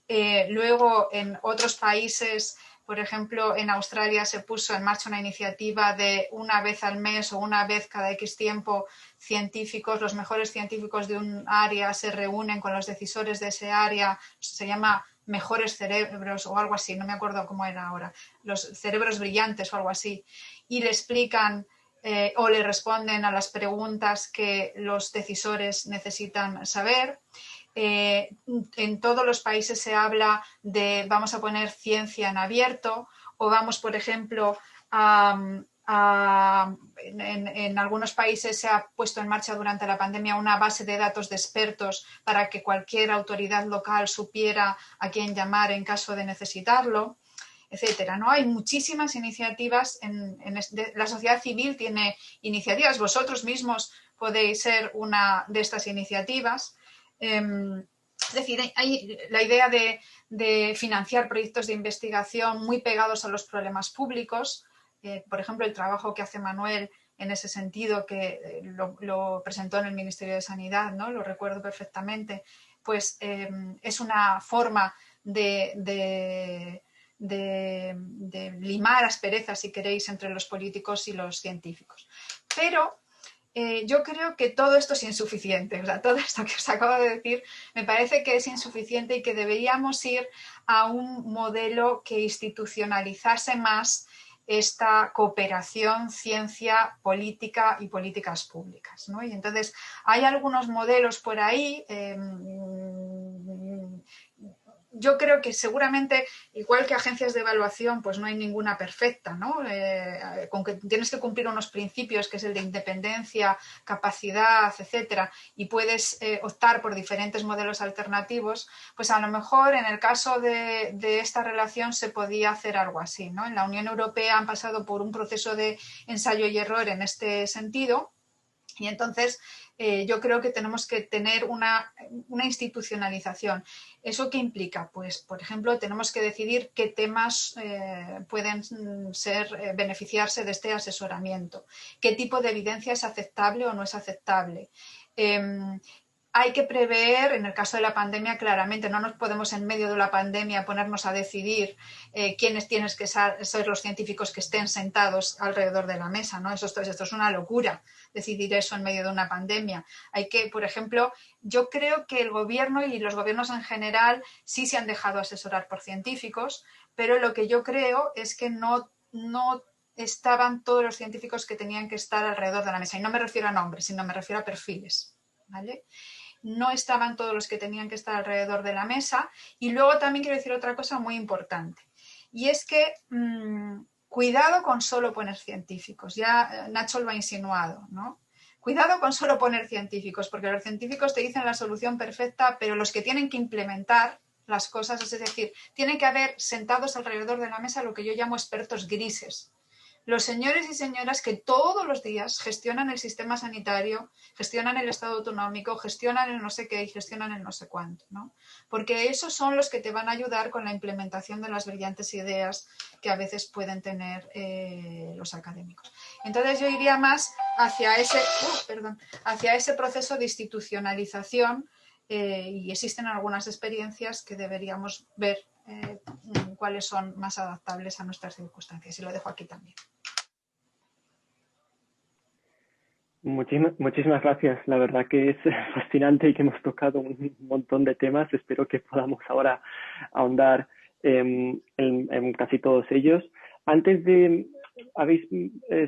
Luego, en otros países, por ejemplo, en Australia se puso en marcha una iniciativa de una vez al mes o una vez cada X tiempo científicos, los mejores científicos de un área se reúnen con los decisores de ese área, se llama mejores cerebros o algo así, no me acuerdo cómo era ahora, los cerebros brillantes o algo así, y le explican o le responden a las preguntas que los decisores necesitan saber. En todos los países se habla de vamos a poner ciencia en abierto o vamos, por ejemplo, en algunos países se ha puesto en marcha durante la pandemia una base de datos de expertos para que cualquier autoridad local supiera a quién llamar en caso de necesitarlo, etcétera, ¿no? Hay muchísimas iniciativas, la sociedad civil tiene iniciativas, vosotros mismos podéis ser una de estas iniciativas. Es decir, hay la idea de financiar proyectos de investigación muy pegados a los problemas públicos. Por ejemplo, el trabajo que hace Manuel en ese sentido, que lo presentó en el Ministerio de Sanidad, ¿no? Lo recuerdo perfectamente, pues es una forma de limar asperezas, si queréis, entre los políticos y los científicos. Pero yo creo que todo esto es insuficiente. O sea, todo esto que os acabo de decir me parece que es insuficiente y que deberíamos ir a un modelo que institucionalizase más esta cooperación, ciencia, política y políticas públicas, ¿no? Y entonces hay algunos modelos por ahí. Yo creo que seguramente, igual que agencias de evaluación, pues no hay ninguna perfecta, ¿no? Con que tienes que cumplir unos principios, que es el de independencia, capacidad, etcétera, y puedes optar por diferentes modelos alternativos, pues a lo mejor en el caso de esta relación se podía hacer algo así, ¿no? En la Unión Europea han pasado por un proceso de ensayo y error en este sentido, y entonces yo creo que tenemos que tener una institucionalización. ¿Eso qué implica? Pues, por ejemplo, tenemos que decidir qué temas pueden beneficiarse de este asesoramiento, qué tipo de evidencia es aceptable o no es aceptable. Hay que prever, en el caso de la pandemia, claramente, no nos podemos en medio de la pandemia ponernos a decidir quiénes tienen que ser los científicos que estén sentados alrededor de la mesa, ¿no? Esto es una locura, decidir eso en medio de una pandemia. Hay que, por ejemplo, yo creo que el gobierno y los gobiernos en general sí se han dejado asesorar por científicos, pero lo que yo creo es que no estaban todos los científicos que tenían que estar alrededor de la mesa. Y no me refiero a nombres, sino me refiero a perfiles, ¿vale? No estaban todos los que tenían que estar alrededor de la mesa. Y luego también quiero decir otra cosa muy importante, y es que cuidado con solo poner científicos. Ya Nacho lo ha insinuado, ¿no? Cuidado con solo poner científicos, porque los científicos te dicen la solución perfecta, pero los que tienen que implementar las cosas, es decir, tienen que haber sentados alrededor de la mesa lo que yo llamo expertos grises, los señores y señoras que todos los días gestionan el sistema sanitario, gestionan el Estado autonómico, gestionan el no sé qué y gestionan el no sé cuánto, ¿no? Porque esos son los que te van a ayudar con la implementación de las brillantes ideas que a veces pueden tener los académicos. Entonces yo iría más hacia ese proceso de institucionalización y existen algunas experiencias que deberíamos ver cuáles son más adaptables a nuestras circunstancias. Y lo dejo aquí también. Muchísimas gracias. La verdad que es fascinante y que hemos tocado un montón de temas. Espero que podamos ahora ahondar en casi todos ellos. Habéis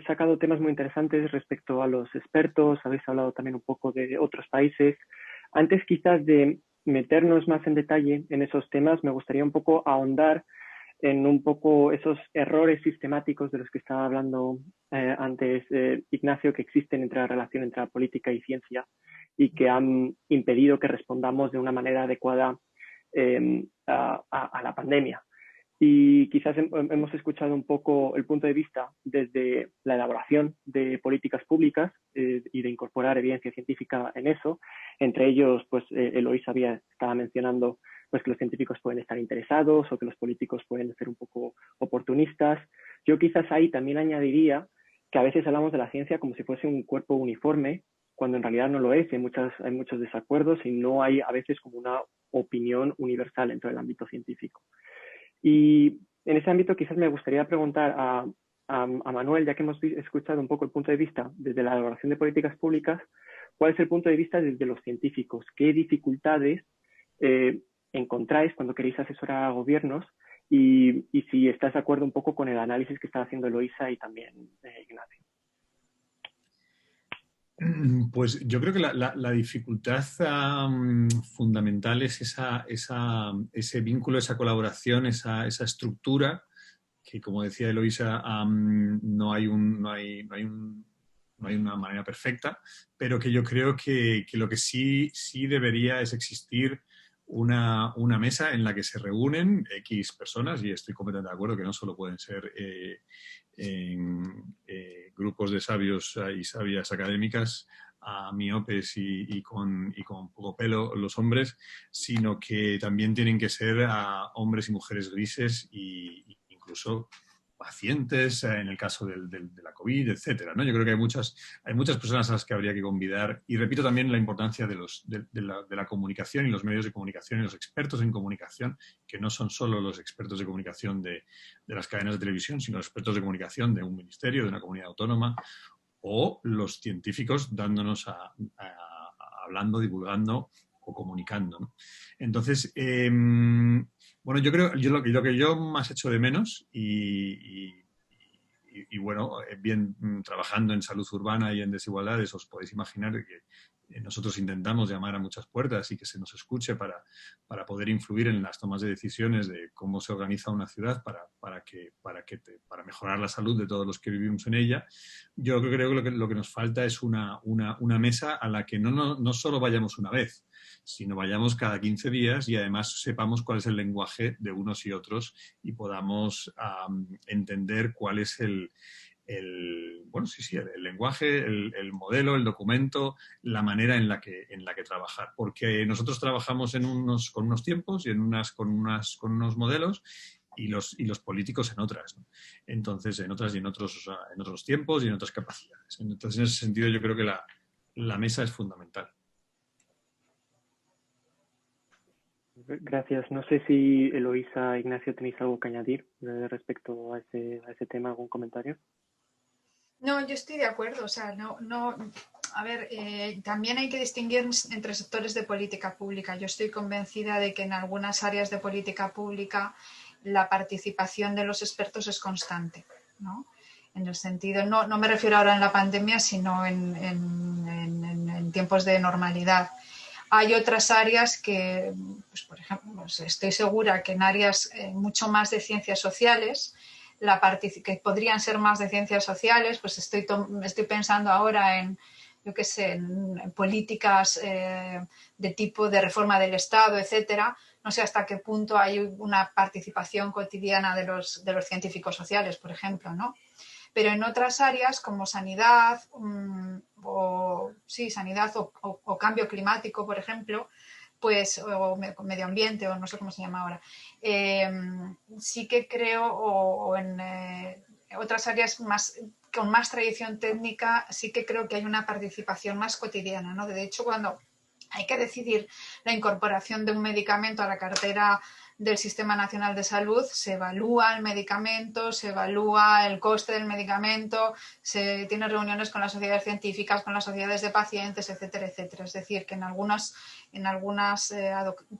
sacado temas muy interesantes respecto a los expertos, habéis hablado también un poco de otros países. Antes quizás de meternos más en detalle en esos temas, me gustaría un poco ahondar en un poco esos errores sistemáticos de los que estaba hablando antes Ignacio, que existen entre la relación entre la política y ciencia y que han impedido que respondamos de una manera adecuada a la pandemia. Y quizás hemos escuchado un poco el punto de vista desde la elaboración de políticas públicas y de incorporar evidencia científica en eso. Entre ellos, pues Eloísa estaba mencionando pues, que los científicos pueden estar interesados o que los políticos pueden ser un poco oportunistas. Yo quizás ahí también añadiría que a veces hablamos de la ciencia como si fuese un cuerpo uniforme, cuando en realidad no lo es. Hay muchos desacuerdos y no hay a veces como una opinión universal dentro del ámbito científico. Y en ese ámbito quizás me gustaría preguntar a Manuel, ya que hemos escuchado un poco el punto de vista desde la elaboración de políticas públicas, ¿cuál es el punto de vista desde los científicos? ¿Qué dificultades encontráis cuando queréis asesorar a gobiernos? Y si estás de acuerdo un poco con el análisis que está haciendo Eloísa y también Ignacio. Pues yo creo que la dificultad fundamental es ese vínculo, esa colaboración, esa estructura que, como decía Eloísa, no hay una manera perfecta, pero que yo creo que lo que sí debería es existir una mesa en la que se reúnen X personas, y estoy completamente de acuerdo que no solo pueden ser grupos de sabios y sabias académicas miopes y con poco pelo los hombres, sino que también tienen que ser hombres y mujeres grises e incluso pacientes en el caso de la COVID, etcétera, ¿no? Yo creo que hay muchas personas a las que habría que convidar, y repito también la importancia de la comunicación y los medios de comunicación y los expertos en comunicación, que no son solo los expertos de comunicación de las cadenas de televisión, sino los expertos de comunicación de un ministerio, de una comunidad autónoma, o los científicos dándonos hablando, divulgando o comunicando, ¿no? Entonces, bueno, yo creo, lo que yo más echo de menos y bueno, bien trabajando en salud urbana y en desigualdades, os podéis imaginar que nosotros intentamos llamar a muchas puertas y que se nos escuche para poder influir en las tomas de decisiones de cómo se organiza una ciudad para mejorar la salud de todos los que vivimos en ella. Yo creo que lo que nos falta es una mesa a la que no solo vayamos una vez, sino vayamos cada 15 días y además sepamos cuál es el lenguaje de unos y otros y podamos entender cuál es el lenguaje, el modelo, el documento, la manera en la que trabajar. Porque nosotros trabajamos con unos tiempos y con unos modelos y los políticos en otras, ¿no? Entonces, en otros tiempos y en otras capacidades. Entonces, en ese sentido, yo creo que la mesa es fundamental. Gracias. No sé si Eloísa, Ignacio, tenéis algo que añadir respecto a ese tema, algún comentario. No, yo estoy de acuerdo. O sea, a ver, también hay que distinguir entre sectores de política pública. Yo estoy convencida de que en algunas áreas de política pública la participación de los expertos es constante, ¿no? En el sentido, no me refiero ahora en la pandemia, sino en tiempos de normalidad. Hay otras áreas que, pues, por ejemplo, estoy segura que en áreas mucho más de ciencias sociales, que podrían ser más de ciencias sociales, pues estoy pensando ahora en políticas de tipo de reforma del Estado, etcétera. No sé hasta qué punto hay una participación cotidiana de los científicos sociales, por ejemplo, ¿no? pero en otras áreas como sanidad sanidad o cambio climático, por ejemplo, pues, o medio ambiente, o no sé cómo se llama ahora, sí que creo, o en otras áreas con más tradición técnica, sí que creo que hay una participación más cotidiana, ¿no? De hecho, cuando hay que decidir la incorporación de un medicamento a la cartera del Sistema Nacional de Salud, se evalúa el medicamento, se evalúa el coste del medicamento, se tiene reuniones con las sociedades científicas, con las sociedades de pacientes, etcétera, etcétera. Es decir, que en algunas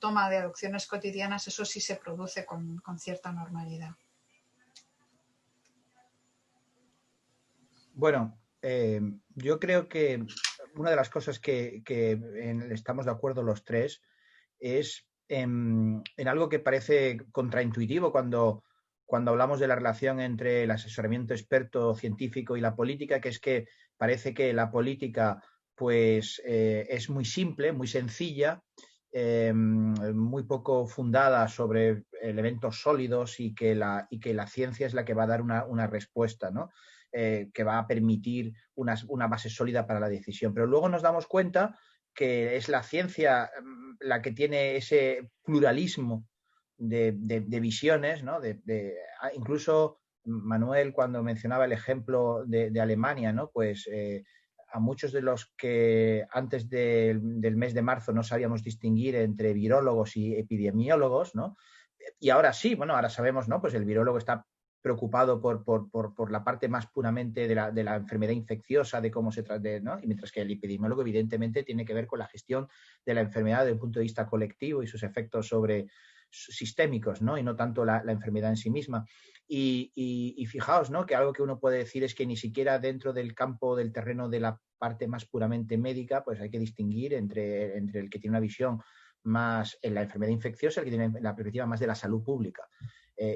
toma de adopciones cotidianas eso sí se produce con cierta normalidad. Bueno, yo creo que una de las cosas que estamos de acuerdo los tres es en algo que parece contraintuitivo cuando hablamos de la relación entre el asesoramiento experto científico y la política, que es que parece que la política pues es muy simple, muy sencilla, muy poco fundada sobre elementos sólidos y que la ciencia es la que va a dar una respuesta, ¿no? Que va a permitir una base sólida para la decisión. Pero luego nos damos cuenta que es la ciencia la que tiene ese pluralismo de visiones, ¿no? Incluso Manuel, cuando mencionaba el ejemplo de Alemania, ¿no? Pues a muchos de los que antes del mes de marzo no sabíamos distinguir entre virólogos y epidemiólogos, ¿no? Y ahora sí, bueno, ahora sabemos, ¿no? Pues el virólogo está preocupado por la parte más puramente de la enfermedad infecciosa, de cómo se trata, ¿no? Y mientras que el epidemiólogo evidentemente tiene que ver con la gestión de la enfermedad desde el punto de vista colectivo y sus efectos sistémicos, ¿no? Y no tanto la enfermedad en sí misma. Y fijaos, ¿no? Que algo que uno puede decir es que ni siquiera dentro del campo del terreno de la parte más puramente médica, pues hay que distinguir entre el que tiene una visión más en la enfermedad infecciosa, el que tiene la perspectiva más de la salud pública.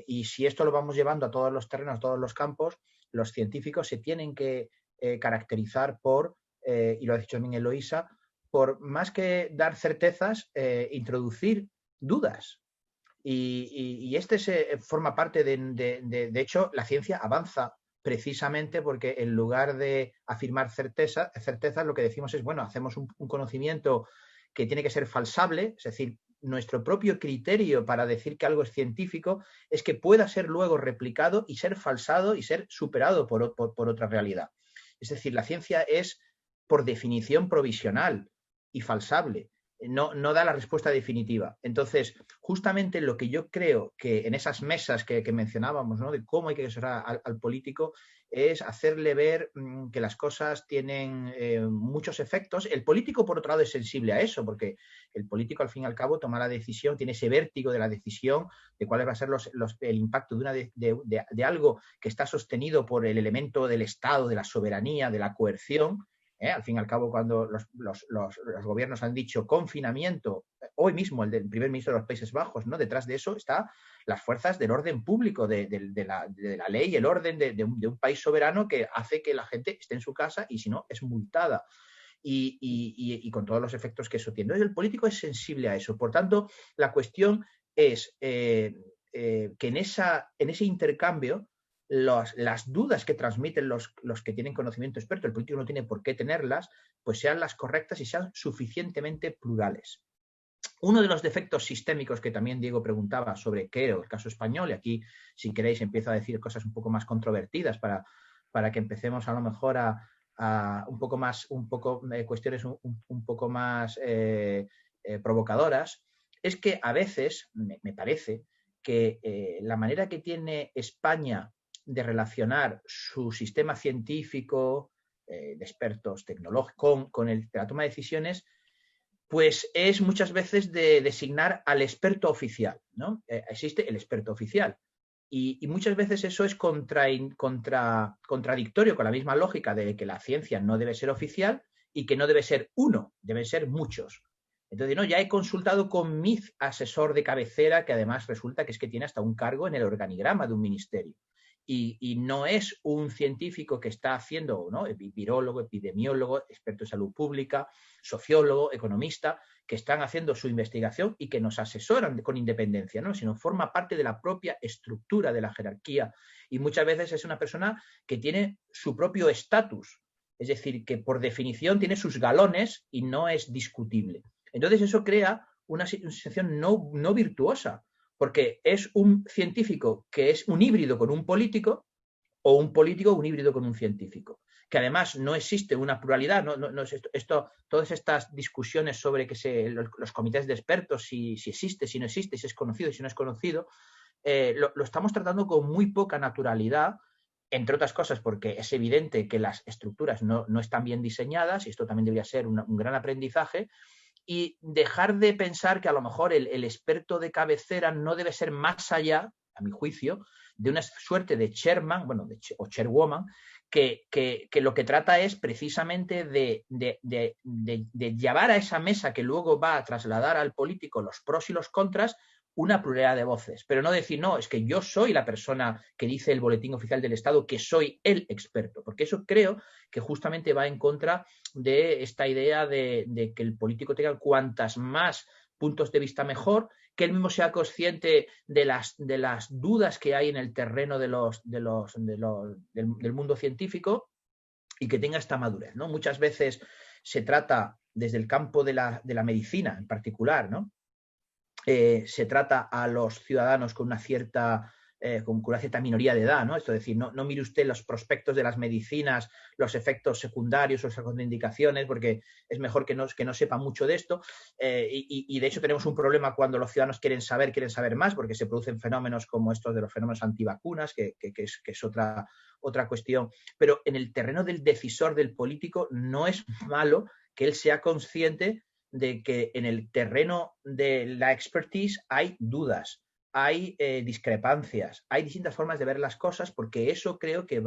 Y si esto lo vamos llevando a todos los terrenos, a todos los campos, los científicos se tienen que caracterizar por, y lo ha dicho también Eloísa, por más que dar certezas, introducir dudas. Y este forma parte de hecho, la ciencia avanza precisamente porque en lugar de afirmar certezas, lo que decimos es, bueno, hacemos un conocimiento que tiene que ser falsable, es decir, nuestro propio criterio para decir que algo es científico es que pueda ser luego replicado y ser falsado y ser superado por otra realidad. Es decir, la ciencia es, por definición, provisional y falsable. No da la respuesta definitiva. Entonces, justamente lo que yo creo que en esas mesas que mencionábamos, ¿no? De cómo hay que asesorar al político, es hacerle ver que las cosas tienen muchos efectos. El político, por otro lado, es sensible a eso, porque el político, al fin y al cabo, toma la decisión, tiene ese vértigo de la decisión, de cuál va a ser el impacto de algo que está sostenido por el elemento del Estado, de la soberanía, de la coerción. Al fin y al cabo, cuando los gobiernos han dicho confinamiento, hoy mismo el del primer ministro de los Países Bajos, ¿no? Detrás de eso están las fuerzas del orden público, de la ley y el orden de un país soberano que hace que la gente esté en su casa y si no es multada. Y con todos los efectos que eso tiene. Entonces, el político es sensible a eso. Por tanto, la cuestión es que en ese intercambio las dudas que transmiten los que tienen conocimiento experto, el político no tiene por qué tenerlas, pues sean las correctas y sean suficientemente plurales. Uno de los defectos sistémicos que también Diego preguntaba sobre qué era el caso español, y aquí, si queréis, empiezo a decir cosas un poco más controvertidas para que empecemos a lo mejor a cuestiones un poco más provocadoras, es que a veces, me parece, que la manera que tiene España de relacionar su sistema científico, de expertos tecnológicos, con la toma de decisiones, pues es muchas veces de designar al experto oficial, ¿no? Existe el experto oficial. Y muchas veces eso es contradictorio con la misma lógica de que la ciencia no debe ser oficial y que no debe ser uno, deben ser muchos. Entonces, no, ya he consultado con mi asesor de cabecera, que además resulta que es que tiene hasta un cargo en el organigrama de un ministerio. y no es un científico que está haciendo, ¿no?, virólogo, epidemiólogo, experto en salud pública, sociólogo, economista, que están haciendo su investigación y que nos asesoran con independencia, ¿no?, sino forma parte de la propia estructura de la jerarquía. Y muchas veces es una persona que tiene su propio estatus, es decir, que por definición tiene sus galones y no es discutible. Entonces eso crea una situación no virtuosa, porque es un científico que es un híbrido con un político, o un político un híbrido con un científico, que además no existe una pluralidad, no es todas estas discusiones sobre que los comités de expertos, si existe, si no existe, si es conocido, si no es conocido, lo estamos tratando con muy poca naturalidad, entre otras cosas porque es evidente que las estructuras no están bien diseñadas, y esto también debería ser un gran aprendizaje, y dejar de pensar que a lo mejor el experto de cabecera no debe ser más allá, a mi juicio, de una suerte de chairman, o chairwoman, que lo que trata es precisamente de llevar a esa mesa que luego va a trasladar al político los pros y los contras, una pluralidad de voces, pero no decir, no, es que yo soy la persona que dice el boletín oficial del Estado que soy el experto, porque eso creo que justamente va en contra de esta idea de que el político tenga cuantas más puntos de vista mejor, que él mismo sea consciente de las dudas que hay en el terreno del mundo científico, y que tenga esta madurez, ¿no? Muchas veces se trata desde el campo de la medicina en particular, ¿no? Se trata a los ciudadanos con una cierta minoría de edad, ¿no? Esto es decir, no mire usted los prospectos de las medicinas, los efectos secundarios o las contraindicaciones, porque es mejor que no sepa mucho de esto. Y de hecho tenemos un problema cuando los ciudadanos quieren saber más, porque se producen fenómenos como estos de los fenómenos antivacunas, que es otra cuestión. Pero en el terreno del decisor, del político, no es malo que él sea consciente de que en el terreno de la expertise hay dudas, hay discrepancias, hay distintas formas de ver las cosas, porque eso creo que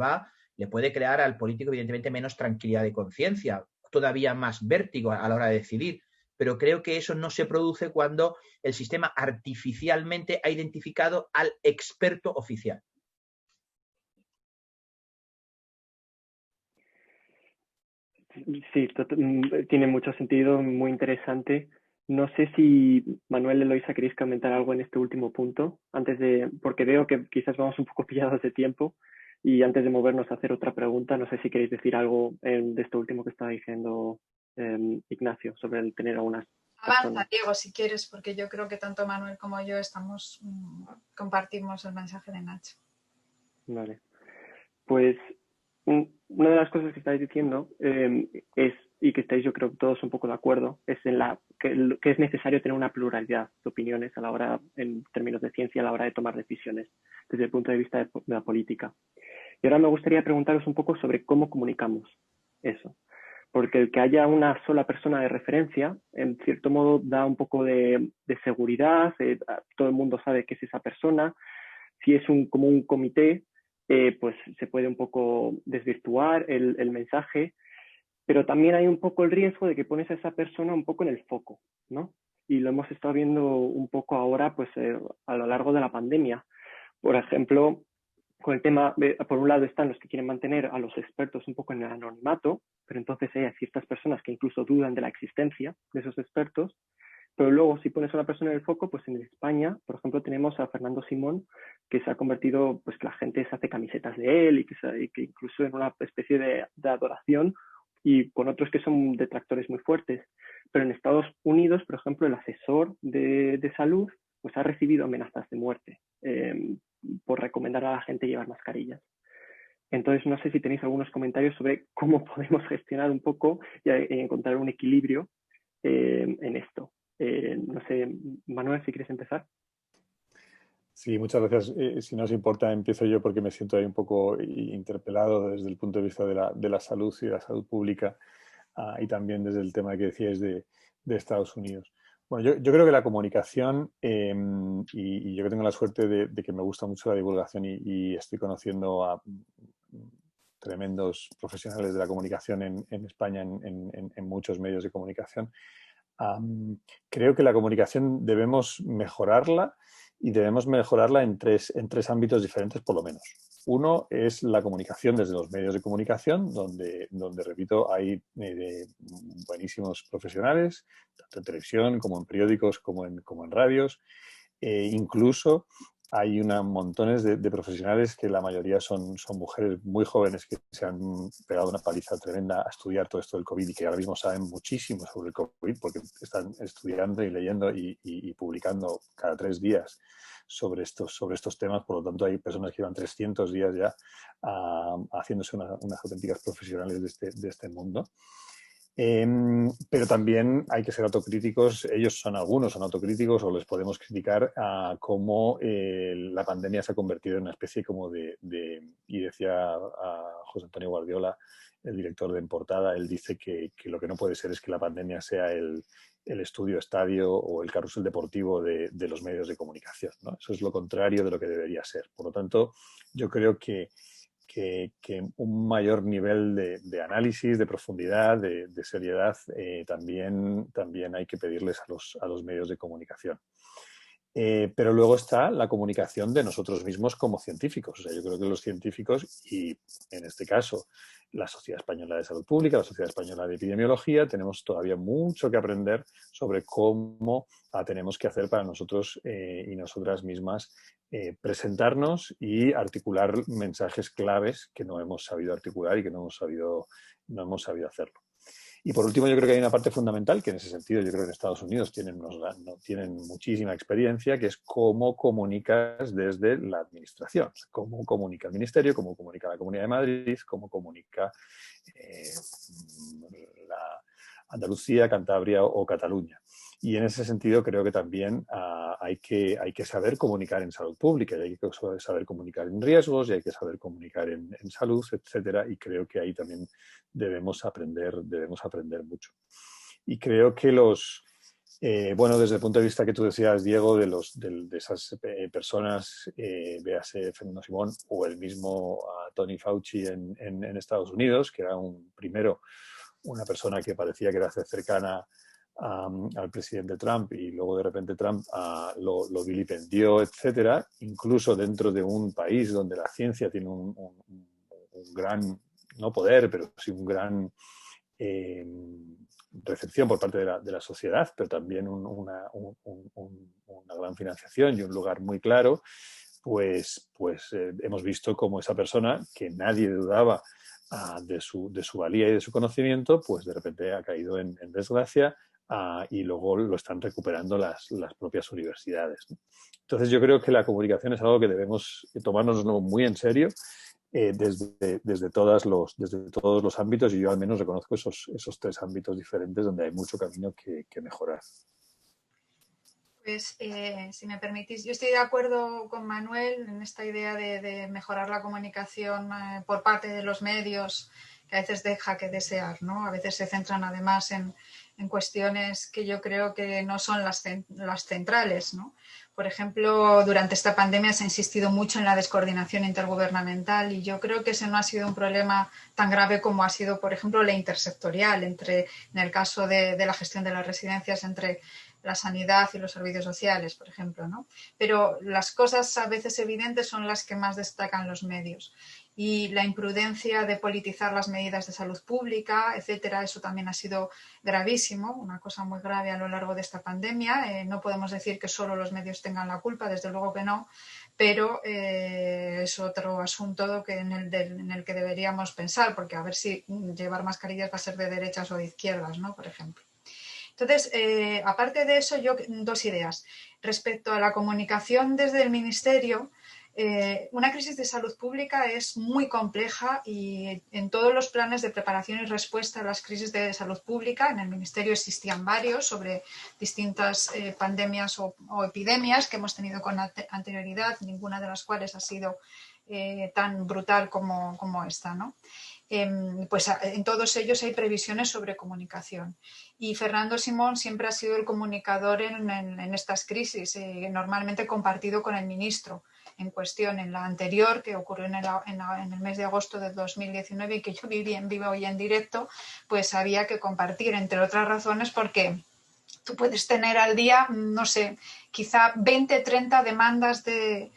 le puede crear al político evidentemente menos tranquilidad de conciencia, todavía más vértigo a la hora de decidir, pero creo que eso no se produce cuando el sistema artificialmente ha identificado al experto oficial. Sí, tiene mucho sentido, muy interesante. No sé si Manuel, Eloisa, queréis comentar algo en este último punto, porque veo que quizás vamos un poco pillados de tiempo, y antes de movernos a hacer otra pregunta, no sé si queréis decir algo de esto último que estaba diciendo Ignacio, sobre el tener algunas Avanza, personas. Diego, si quieres, porque yo creo que tanto Manuel como yo compartimos el mensaje de Nacho. Vale. Pues una de las cosas que estáis diciendo y que estáis, yo creo, todos un poco de acuerdo, es que es necesario tener una pluralidad de opiniones a la hora, en términos de ciencia, a la hora de tomar decisiones, desde el punto de vista de la política. Y ahora me gustaría preguntaros un poco sobre cómo comunicamos eso. Porque el que haya una sola persona de referencia, en cierto modo, da un poco de seguridad, todo el mundo sabe que es esa persona. Si es como un comité, pues se puede un poco desvirtuar el mensaje, pero también hay un poco el riesgo de que pones a esa persona un poco en el foco, ¿no? Y lo hemos estado viendo un poco ahora, pues a lo largo de la pandemia. Por ejemplo, con el tema, por un lado están los que quieren mantener a los expertos un poco en el anonimato, pero entonces hay ciertas personas que incluso dudan de la existencia de esos expertos. Pero luego, si pones a una persona en el foco, pues en España, por ejemplo, tenemos a Fernando Simón, que se ha convertido, pues que la gente se hace camisetas de él y que incluso en una especie de adoración, y con otros que son detractores muy fuertes. Pero en Estados Unidos, por ejemplo, el asesor de salud pues ha recibido amenazas de muerte por recomendar a la gente llevar mascarillas. Entonces, no sé si tenéis algunos comentarios sobre cómo podemos gestionar un poco y encontrar un equilibrio en esto. No sé, Manuel, si quieres empezar. Sí, muchas gracias. Si no os importa, empiezo yo porque me siento ahí un poco interpelado desde el punto de vista de la salud y de la salud pública, y también desde el tema que decíais de Estados Unidos. Bueno, yo creo que la comunicación, y yo que tengo la suerte de que me gusta mucho la divulgación y estoy conociendo a tremendos profesionales de la comunicación en España, en muchos medios de comunicación. Creo que la comunicación debemos mejorarla y debemos mejorarla en tres ámbitos diferentes por lo menos. Uno es la comunicación desde los medios de comunicación, donde repito, hay buenísimos profesionales, tanto en televisión como en periódicos, como en radios. Incluso hay montones de profesionales que la mayoría son mujeres muy jóvenes que se han pegado una paliza tremenda a estudiar todo esto del COVID y que ahora mismo saben muchísimo sobre el COVID porque están estudiando y leyendo y publicando cada 3 días sobre estos temas. Por lo tanto, hay personas que llevan 300 días ya haciéndose unas auténticas profesionales de este mundo. Pero también hay que ser autocríticos. Algunos son autocríticos o les podemos criticar a cómo la pandemia se ha convertido en una especie como y decía a José Antonio Guardiola, el director de En Portada, él dice que lo que no puede ser es que la pandemia sea el estudio estadio o el carrusel deportivo de los medios de comunicación, ¿no? Eso es lo contrario de lo que debería ser. Por lo tanto, yo creo que un mayor nivel de análisis, de profundidad, de seriedad, también hay que pedirles a los medios de comunicación. Pero luego está la comunicación de nosotros mismos como científicos. O sea, yo creo que los científicos, y en este caso la Sociedad Española de Salud Pública, la Sociedad Española de Epidemiología, tenemos todavía mucho que aprender sobre cómo tenemos que hacer para nosotros y nosotras mismas presentarnos y articular mensajes claves que no hemos sabido articular y que no hemos sabido hacerlo. Y por último, yo creo que hay una parte fundamental que en ese sentido yo creo que en Estados Unidos tienen muchísima experiencia, que es cómo comunicas desde la administración, cómo comunica el Ministerio, cómo comunica la Comunidad de Madrid, cómo comunica la Andalucía, Cantabria o Cataluña. Y en ese sentido creo que también hay que saber comunicar en salud pública, y hay que saber comunicar en riesgos, y hay que saber comunicar en salud, etcétera. Y creo que ahí también debemos aprender mucho. Y creo que desde el punto de vista que tú decías, Diego, de esas personas, véase Fernando Simón o el mismo Tony Fauci en Estados Unidos, que era una persona que parecía que era cercana al presidente Trump y luego de repente Trump lo vilipendió, etcétera, incluso dentro de un país donde la ciencia tiene un gran, no poder, pero sí un gran recepción por parte de la sociedad, pero también una gran financiación y un lugar muy claro, pues hemos visto cómo esa persona, que nadie dudaba de su valía y de su conocimiento, pues de repente ha caído en desgracia. Y luego lo están recuperando las propias universidades, ¿no? Entonces yo creo que la comunicación es algo que debemos tomarnos muy en serio desde todos los ámbitos, y yo al menos reconozco esos 3 ámbitos diferentes donde hay mucho camino que mejorar. Pues, si me permitís, yo estoy de acuerdo con Manuel en esta idea de mejorar la comunicación por parte de los medios, que a veces deja que desear, ¿no? A veces se centran además en cuestiones que yo creo que no son las centrales, ¿no? Por ejemplo, durante esta pandemia se ha insistido mucho en la descoordinación intergubernamental, y yo creo que ese no ha sido un problema tan grave como ha sido, por ejemplo, la intersectorial, en el caso de la gestión de las residencias, entre la sanidad y los servicios sociales, por ejemplo, ¿no? Pero las cosas a veces evidentes son las que más destacan los medios. Y la imprudencia de politizar las medidas de salud pública, etcétera, eso también ha sido gravísimo, una cosa muy grave a lo largo de esta pandemia. No podemos decir que solo los medios tengan la culpa, desde luego que no, pero es otro asunto en el que deberíamos pensar, porque a ver si llevar mascarillas va a ser de derechas o de izquierdas, ¿no? Por ejemplo. Entonces, aparte de eso, yo 2 ideas. Respecto a la comunicación desde el Ministerio, una crisis de salud pública es muy compleja, y en todos los planes de preparación y respuesta a las crisis de salud pública, en el Ministerio existían varios sobre distintas pandemias o epidemias que hemos tenido con anterioridad, ninguna de las cuales ha sido tan brutal como esta, ¿no? Pues en todos ellos hay previsiones sobre comunicación. Y Fernando Simón siempre ha sido el comunicador en estas crisis, normalmente compartido con el ministro en cuestión. En la anterior, que ocurrió en el mes de agosto de 2019 y que yo viví en vivo y en directo, pues había que compartir, entre otras razones, porque tú puedes tener al día, no sé, quizá 20, 30 demandas de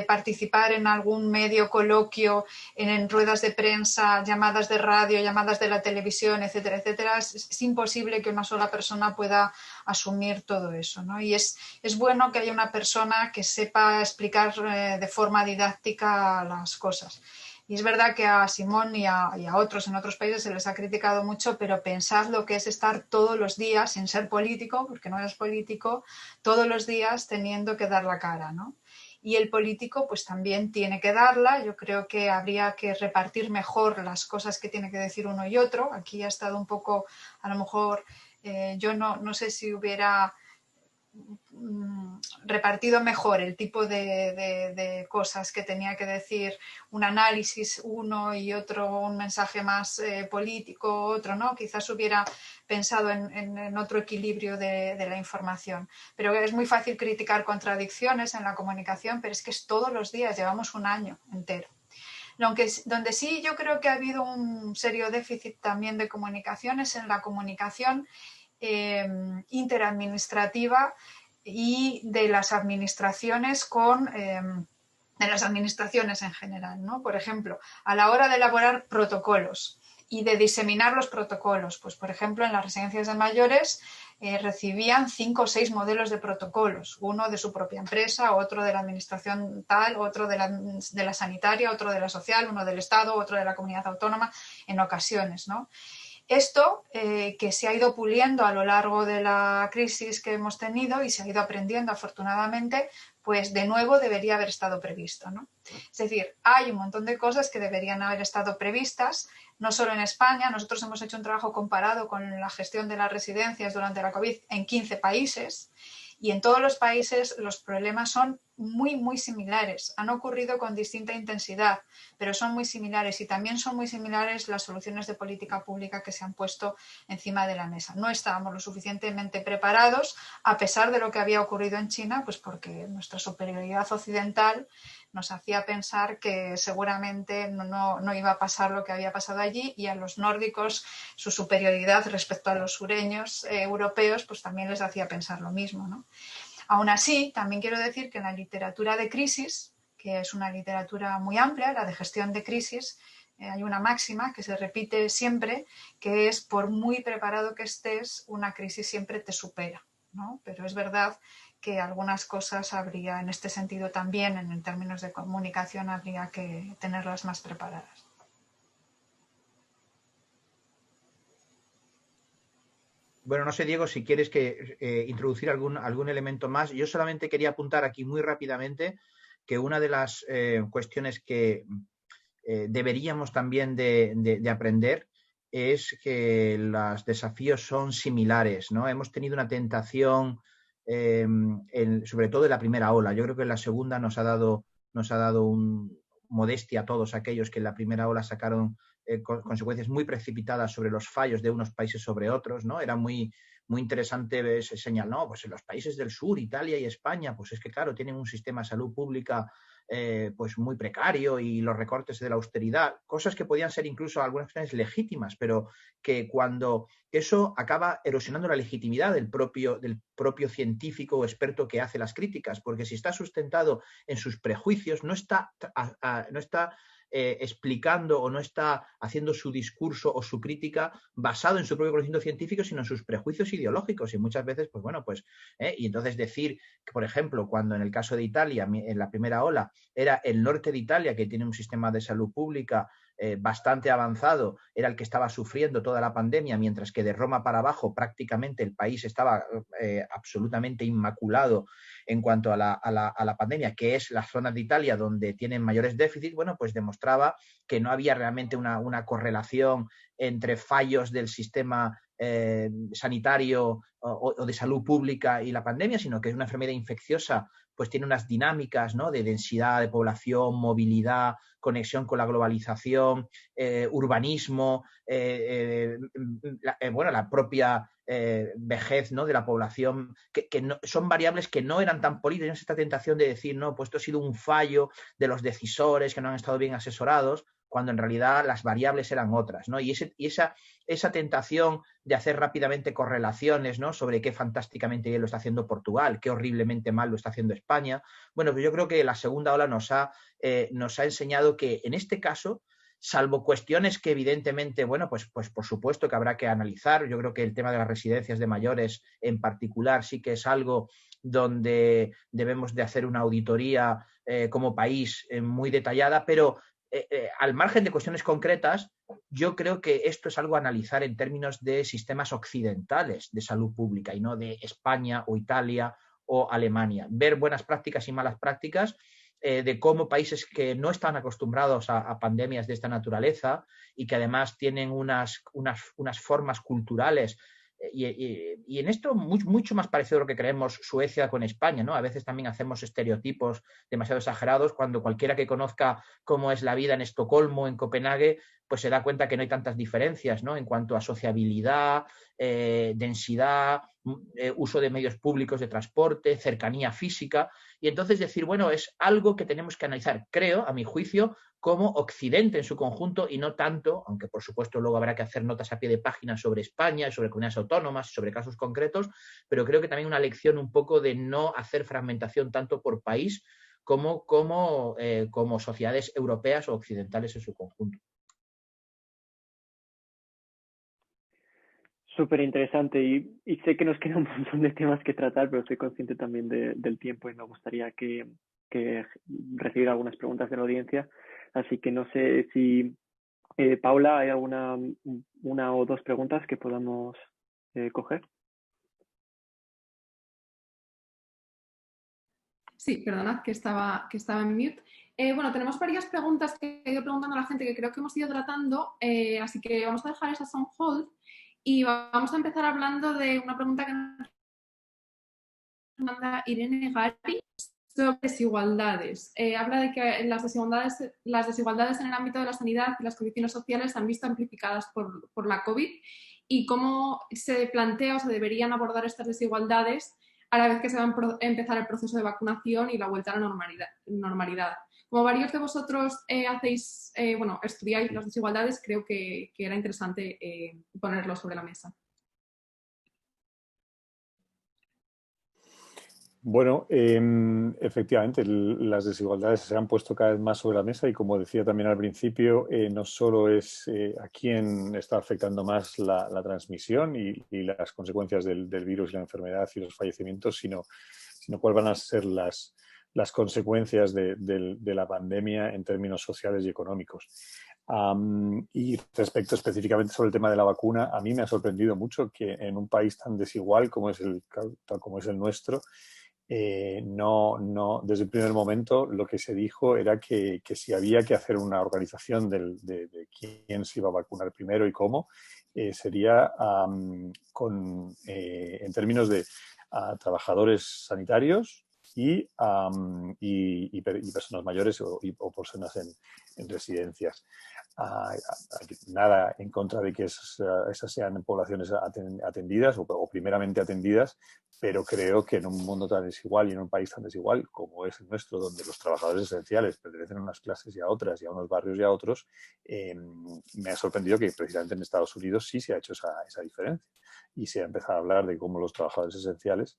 participar en algún medio, coloquio, en ruedas de prensa, llamadas de radio, llamadas de la televisión, etcétera, etcétera. Es imposible que una sola persona pueda asumir todo eso, ¿no? Y es bueno que haya una persona que sepa explicar de forma didáctica las cosas. Y es verdad que a Simón y a otros en otros países se les ha criticado mucho, pero pensad lo que es estar todos los días, sin ser político, porque no eres político, todos los días teniendo que dar la cara, ¿no? Y el político pues también tiene que darla. Yo creo que habría que repartir mejor las cosas que tiene que decir uno y otro. Aquí ha estado un poco, a lo mejor, yo no sé si hubiera repartido mejor el tipo de cosas que tenía que decir, un análisis uno y otro, un mensaje más político, otro, ¿no? Quizás hubiera pensado en otro equilibrio de la información. Pero es muy fácil criticar contradicciones en la comunicación, pero es que es todos los días, llevamos un año entero. Donde sí yo creo que ha habido un serio déficit también de comunicación es en la comunicación interadministrativa y de las administraciones de las administraciones en general, ¿no? Por ejemplo, a la hora de elaborar protocolos y de diseminar los protocolos, pues por ejemplo en las residencias de mayores recibían 5 o 6 modelos de protocolos, uno de su propia empresa, otro de la administración tal, otro de la sanitaria, otro de la social, uno del Estado, otro de la comunidad autónoma, en ocasiones, ¿no? Esto que se ha ido puliendo a lo largo de la crisis que hemos tenido y se ha ido aprendiendo afortunadamente, pues de nuevo debería haber estado previsto, ¿no? Es decir, hay un montón de cosas que deberían haber estado previstas, no solo en España. Nosotros hemos hecho un trabajo comparado con la gestión de las residencias durante la COVID en 15 países y en todos los países los problemas son muy, muy similares. Han ocurrido con distinta intensidad, pero son muy similares y también son muy similares las soluciones de política pública que se han puesto encima de la mesa. No estábamos lo suficientemente preparados, a pesar de lo que había ocurrido en China, pues porque nuestra superioridad occidental nos hacía pensar que seguramente no iba a pasar lo que había pasado allí, y a los nórdicos su superioridad respecto a los sureños europeos pues también les hacía pensar lo mismo, ¿no? Aún así, también quiero decir que en la literatura de crisis, que es una literatura muy amplia, la de gestión de crisis, hay una máxima que se repite siempre, que es: por muy preparado que estés, una crisis siempre te supera, ¿no? Pero es verdad que algunas cosas habría, en este sentido también, en términos de comunicación, habría que tenerlas más preparadas. Bueno, no sé, Diego, si quieres introducir algún elemento más. Yo solamente quería apuntar aquí muy rápidamente que una de las cuestiones que deberíamos también de aprender es que los desafíos son similares, ¿no? Hemos tenido una tentación, sobre todo en la primera ola. Yo creo que en la segunda nos ha dado modestia a todos aquellos que en la primera ola sacaron consecuencias muy precipitadas sobre los fallos de unos países sobre otros, ¿no? Era muy, muy interesante ese señal, ¿no? Pues en los países del sur, Italia y España, pues es que claro, tienen un sistema de salud pública pues muy precario, y los recortes de la austeridad, cosas que podían ser incluso algunas cuestiones legítimas, pero que cuando eso acaba erosionando la legitimidad del propio científico o experto que hace las críticas, porque si está sustentado en sus prejuicios, no está explicando o no está haciendo su discurso o su crítica basado en su propio conocimiento científico, sino en sus prejuicios ideológicos. Y muchas veces, pues bueno, y entonces decir que, por ejemplo, cuando en el caso de Italia, en la primera ola, era el norte de Italia, que tiene un sistema de salud pública bastante avanzado, era el que estaba sufriendo toda la pandemia, mientras que de Roma para abajo prácticamente el país estaba absolutamente inmaculado en cuanto a la pandemia, que es la zona de Italia donde tienen mayores déficits. Bueno, pues demostraba que no había realmente una correlación entre fallos del sistema sanitario o de salud pública y la pandemia, sino que es una enfermedad infecciosa, pues tiene unas dinámicas, ¿no?, de densidad de población, movilidad, conexión con la globalización, urbanismo, la propia vejez, ¿no?, de la población, que no, son variables que no eran tan políticas. No es esta tentación de decir, no, pues esto ha sido un fallo de los decisores que no han estado bien asesorados, cuando en realidad las variables eran otras, ¿no? Y esa tentación de hacer rápidamente correlaciones, ¿no?, sobre qué fantásticamente bien lo está haciendo Portugal, qué horriblemente mal lo está haciendo España. Bueno, pues yo creo que la segunda ola nos ha enseñado que en este caso, salvo cuestiones que evidentemente, bueno, pues por supuesto que habrá que analizar. Yo creo que el tema de las residencias de mayores en particular sí que es algo donde debemos de hacer una auditoría como país muy detallada, pero al margen de cuestiones concretas, yo creo que esto es algo a analizar en términos de sistemas occidentales de salud pública y no de España o Italia o Alemania. Ver buenas prácticas y malas prácticas de cómo países que no están acostumbrados a pandemias de esta naturaleza y que además tienen unas formas culturales y en esto mucho más parecido a lo que creemos Suecia con España, ¿no? A veces también hacemos estereotipos demasiado exagerados cuando cualquiera que conozca cómo es la vida en Estocolmo, en Copenhague, pues se da cuenta que no hay tantas diferencias, ¿no?, en cuanto a sociabilidad, densidad, uso de medios públicos de transporte, cercanía física. Y entonces decir, bueno, es algo que tenemos que analizar, creo, a mi juicio, como Occidente en su conjunto y no tanto, aunque por supuesto luego habrá que hacer notas a pie de página sobre España, sobre comunidades autónomas, sobre casos concretos, pero creo que también una lección un poco de no hacer fragmentación tanto por país como sociedades europeas o occidentales en su conjunto. Súper interesante y sé que nos queda un montón de temas que tratar, pero soy consciente también del tiempo y me gustaría que recibir algunas preguntas de la audiencia. Así que no sé si, Paula, ¿hay una o dos preguntas que podamos coger? Sí, perdonad que estaba en mute. Bueno, tenemos varias preguntas que he ido preguntando a la gente que creo que hemos ido tratando, así que vamos a dejar esas on hold y vamos a empezar hablando de una pregunta que nos manda Irene Gari sobre desigualdades. Habla de que las desigualdades en el ámbito de la sanidad y las condiciones sociales se han visto amplificadas por la COVID y cómo se plantea o se deberían abordar estas desigualdades a la vez que se va a empezar el proceso de vacunación y la vuelta a la normalidad. Como varios de vosotros estudiáis las desigualdades, creo que era interesante ponerlo sobre la mesa. Bueno, efectivamente, las desigualdades se han puesto cada vez más sobre la mesa y, como decía también al principio, no solo es a quién está afectando más la transmisión y las consecuencias del virus y la enfermedad y los fallecimientos, sino cuáles van a ser las consecuencias de la pandemia en términos sociales y económicos. Y respecto específicamente sobre el tema de la vacuna, a mí me ha sorprendido mucho que en un país tan desigual como es el nuestro, desde el primer momento lo que se dijo era que si había que hacer una organización de quién se iba a vacunar primero y cómo, sería en términos de trabajadores sanitarios y personas mayores o personas en residencias. Nada en contra de que esas sean poblaciones atendidas o primeramente atendidas, pero creo que en un mundo tan desigual y en un país tan desigual como es el nuestro, donde los trabajadores esenciales pertenecen a unas clases y a otras, y a unos barrios y a otros, me ha sorprendido que precisamente en Estados Unidos sí se ha hecho esa diferencia y se ha empezado a hablar de cómo los trabajadores esenciales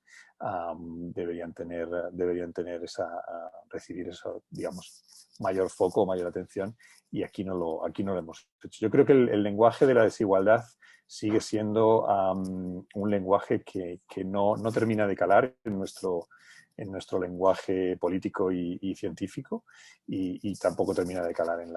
deberían recibir eso, digamos, mayor foco, mayor atención, y aquí no lo hemos hecho. Yo creo que el lenguaje de la desigualdad sigue siendo un lenguaje que no termina de calar en nuestro lenguaje político y científico y tampoco termina de calar en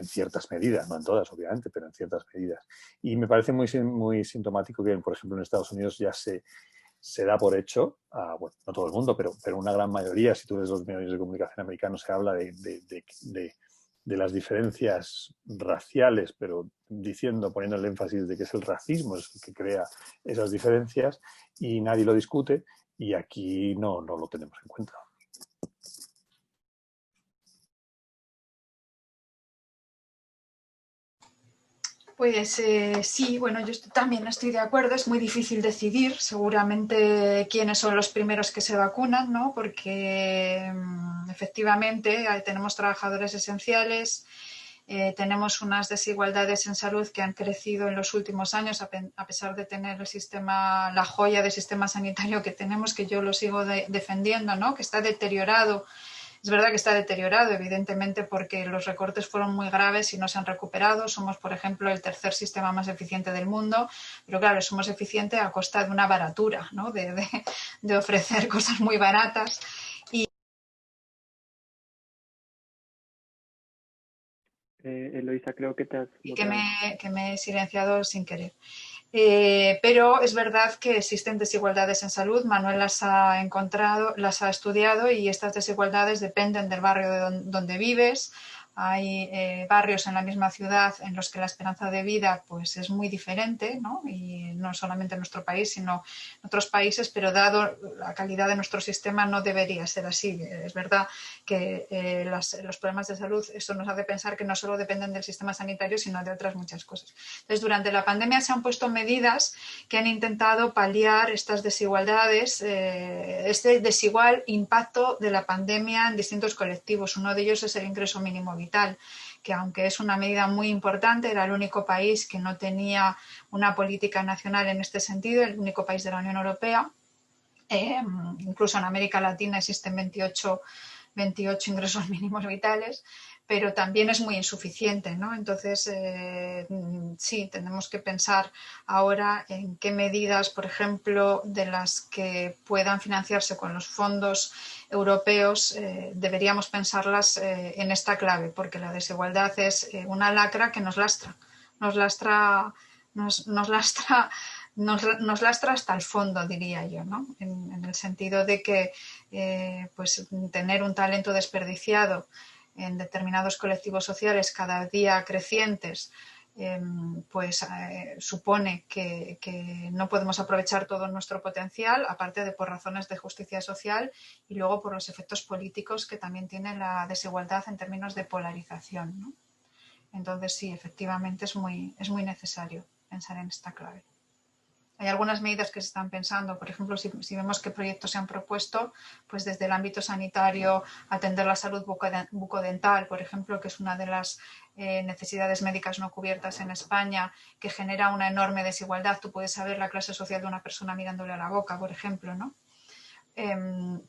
ciertas medidas, no en todas obviamente, pero en ciertas medidas. Y me parece muy sintomático que, por ejemplo, en Estados Unidos ya se da por hecho, bueno, no todo el mundo, pero una gran mayoría, si tú ves los medios de comunicación americanos, se habla de las diferencias raciales, pero poniendo el énfasis de que es el racismo el que crea esas diferencias y nadie lo discute, y aquí no lo tenemos en cuenta. Pues sí, bueno, yo también estoy de acuerdo. Es muy difícil decidir seguramente quiénes son los primeros que se vacunan, ¿no? Porque efectivamente tenemos trabajadores esenciales, tenemos unas desigualdades en salud que han crecido en los últimos años, a pesar de tener el sistema, la joya del sistema sanitario que tenemos, que yo lo sigo defendiendo, ¿no? Que está deteriorado. Es verdad que está deteriorado, evidentemente, porque los recortes fueron muy graves y no se han recuperado. Somos, por ejemplo, el tercer sistema más eficiente del mundo, pero claro, somos eficientes a costa de una baratura, ¿no? De ofrecer cosas muy baratas. Eloisa, creo que te has que me he silenciado sin querer. Pero es verdad que existen desigualdades en salud. Manuel las ha encontrado, las ha estudiado, y estas desigualdades dependen del barrio donde vives. Hay barrios en la misma ciudad en los que la esperanza de vida pues es muy diferente, ¿no? Y no solamente en nuestro país, sino en otros países, pero dado la calidad de nuestro sistema no debería ser así. Es verdad que los problemas de salud, esto nos hace pensar que no solo dependen del sistema sanitario, sino de otras muchas cosas. Entonces, durante la pandemia se han puesto medidas que han intentado paliar estas desigualdades, este desigual impacto de la pandemia en distintos colectivos. Uno de ellos es el ingreso mínimo vital, que aunque es una medida muy importante, era el único país que no tenía una política nacional en este sentido, el único país de la Unión Europea. Incluso en América Latina existen 28 ingresos mínimos vitales, pero también es muy insuficiente, ¿no? Entonces, sí, tenemos que pensar ahora en qué medidas, por ejemplo, de las que puedan financiarse con los fondos europeos, deberíamos pensarlas en esta clave, porque la desigualdad es una lacra que nos lastra hasta el fondo, diría yo, ¿no? En el sentido de que pues tener un talento desperdiciado en determinados colectivos sociales cada día crecientes, supone que no podemos aprovechar todo nuestro potencial, aparte de por razones de justicia social y luego por los efectos políticos que también tiene la desigualdad en términos de polarización, ¿no? Entonces, sí, efectivamente es muy necesario pensar en esta clave. Hay algunas medidas que se están pensando, por ejemplo, si vemos qué proyectos se han propuesto, pues desde el ámbito sanitario, atender la salud bucodental, por ejemplo, que es una de las necesidades médicas no cubiertas en España, que genera una enorme desigualdad. Tú puedes saber la clase social de una persona mirándole a la boca, por ejemplo, ¿no?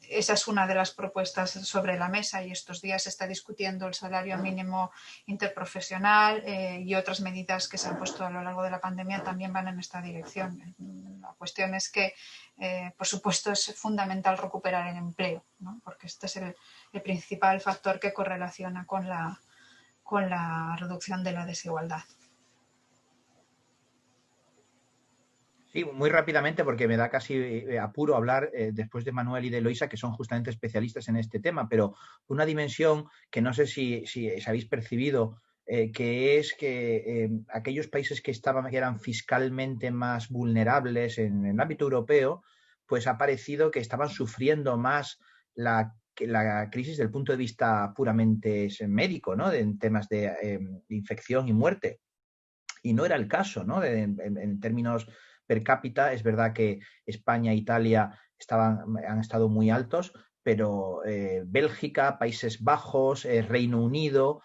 Esa es una de las propuestas sobre la mesa, y estos días se está discutiendo el salario mínimo interprofesional y otras medidas que se han puesto a lo largo de la pandemia también van en esta dirección. La cuestión es que, por supuesto, es fundamental recuperar el empleo, ¿no? Porque este es el principal factor que correlaciona con la reducción de la desigualdad. Sí, muy rápidamente, porque me da casi apuro hablar después de Manuel y de Eloisa, que son justamente especialistas en este tema, pero una dimensión que no sé si habéis percibido, que es que aquellos países que eran fiscalmente más vulnerables en el ámbito europeo, pues ha parecido que estaban sufriendo más la crisis desde el punto de vista puramente médico, ¿no? En temas de infección y muerte. Y no era el caso, ¿no? En términos per cápita, es verdad que España e Italia han estado muy altos, pero Bélgica, Países Bajos, Reino Unido,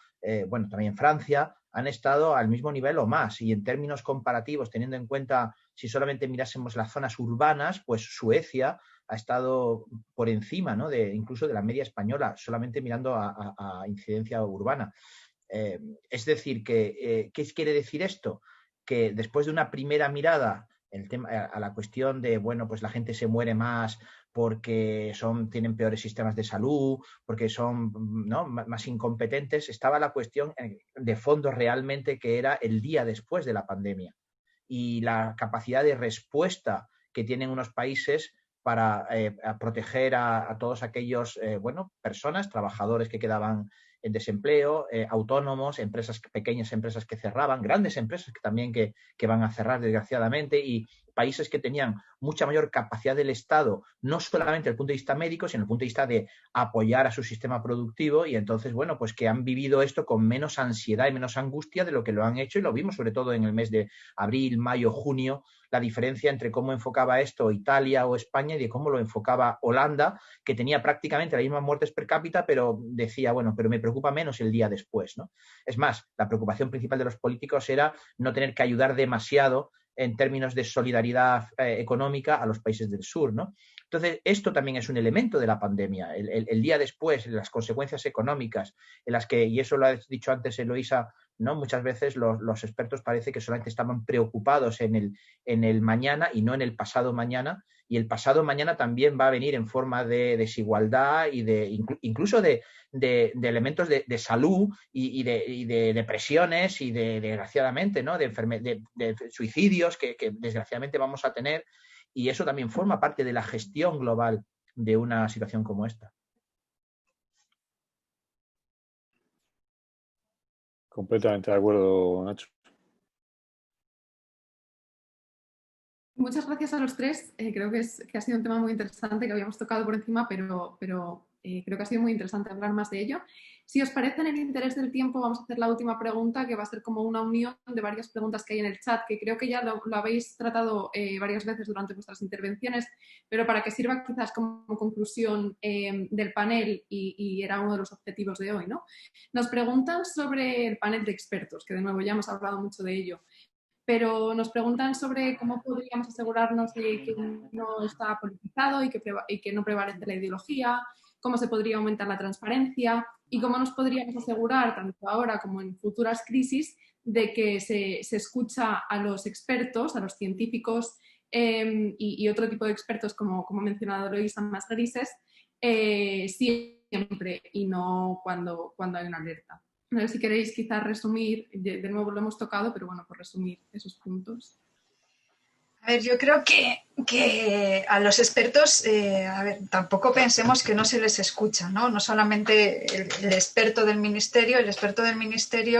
bueno, también Francia, han estado al mismo nivel o más. Y en términos comparativos, teniendo en cuenta, si solamente mirásemos las zonas urbanas, pues Suecia ha estado por encima, ¿no? Incluso de la media española, solamente mirando a incidencia urbana. Es decir, ¿qué quiere decir esto? Que después de una primera mirada a la cuestión de, bueno, pues la gente se muere más porque tienen peores sistemas de salud, porque son, ¿no?, más incompetentes, estaba la cuestión de fondo realmente, que era el día después de la pandemia y la capacidad de respuesta que tienen unos países para proteger a todos aquellos, personas, trabajadores que quedaban en desempleo, autónomos, pequeñas empresas que cerraban, grandes empresas que también que van a cerrar, desgraciadamente, y países que tenían mucha mayor capacidad del Estado, no solamente desde el punto de vista médico, sino desde el punto de vista de apoyar a su sistema productivo, y entonces, bueno, pues que han vivido esto con menos ansiedad y menos angustia de lo que lo han hecho, y lo vimos sobre todo en el mes de abril, mayo, junio, la diferencia entre cómo enfocaba esto Italia o España y de cómo lo enfocaba Holanda, que tenía prácticamente las mismas muertes per cápita, pero decía, bueno, pero me preocupa menos el día después, ¿no? Es más, la preocupación principal de los políticos era no tener que ayudar demasiado en términos de solidaridad económica a los países del sur, ¿no? Entonces, esto también es un elemento de la pandemia. El día después, las consecuencias económicas, en las que, y eso lo ha dicho antes Eloísa, ¿no? Muchas veces los expertos parece que solamente estaban preocupados en el mañana y no en el pasado mañana, y el pasado mañana también va a venir en forma de desigualdad y incluso de elementos de salud y de depresiones y desgraciadamente, ¿no? de suicidios que desgraciadamente vamos a tener, y eso también forma parte de la gestión global de una situación como esta. Completamente de acuerdo, Nacho. Muchas gracias a los tres. Creo que ha sido un tema muy interesante que habíamos tocado por encima, pero creo que ha sido muy interesante hablar más de ello. Si os parece, en el interés del tiempo, vamos a hacer la última pregunta, que va a ser como una unión de varias preguntas que hay en el chat, que creo que ya lo habéis tratado varias veces durante vuestras intervenciones, pero para que sirva quizás como conclusión del panel, y era uno de los objetivos de hoy, ¿no? Nos preguntan sobre el panel de expertos, que de nuevo ya hemos hablado mucho de ello, pero nos preguntan sobre cómo podríamos asegurarnos de que no está politizado y que no prevalece la ideología, cómo se podría aumentar la transparencia y cómo nos podríamos asegurar, tanto ahora como en futuras crisis, de que se escucha a los expertos, a los científicos y otro tipo de expertos, como ha mencionado Eloísa, más grises, siempre y no cuando hay una alerta. No sé si queréis quizás resumir, de nuevo lo hemos tocado, pero bueno, por resumir esos puntos. A ver, yo creo que a los expertos, tampoco pensemos que no se les escucha, ¿no? No solamente el experto del ministerio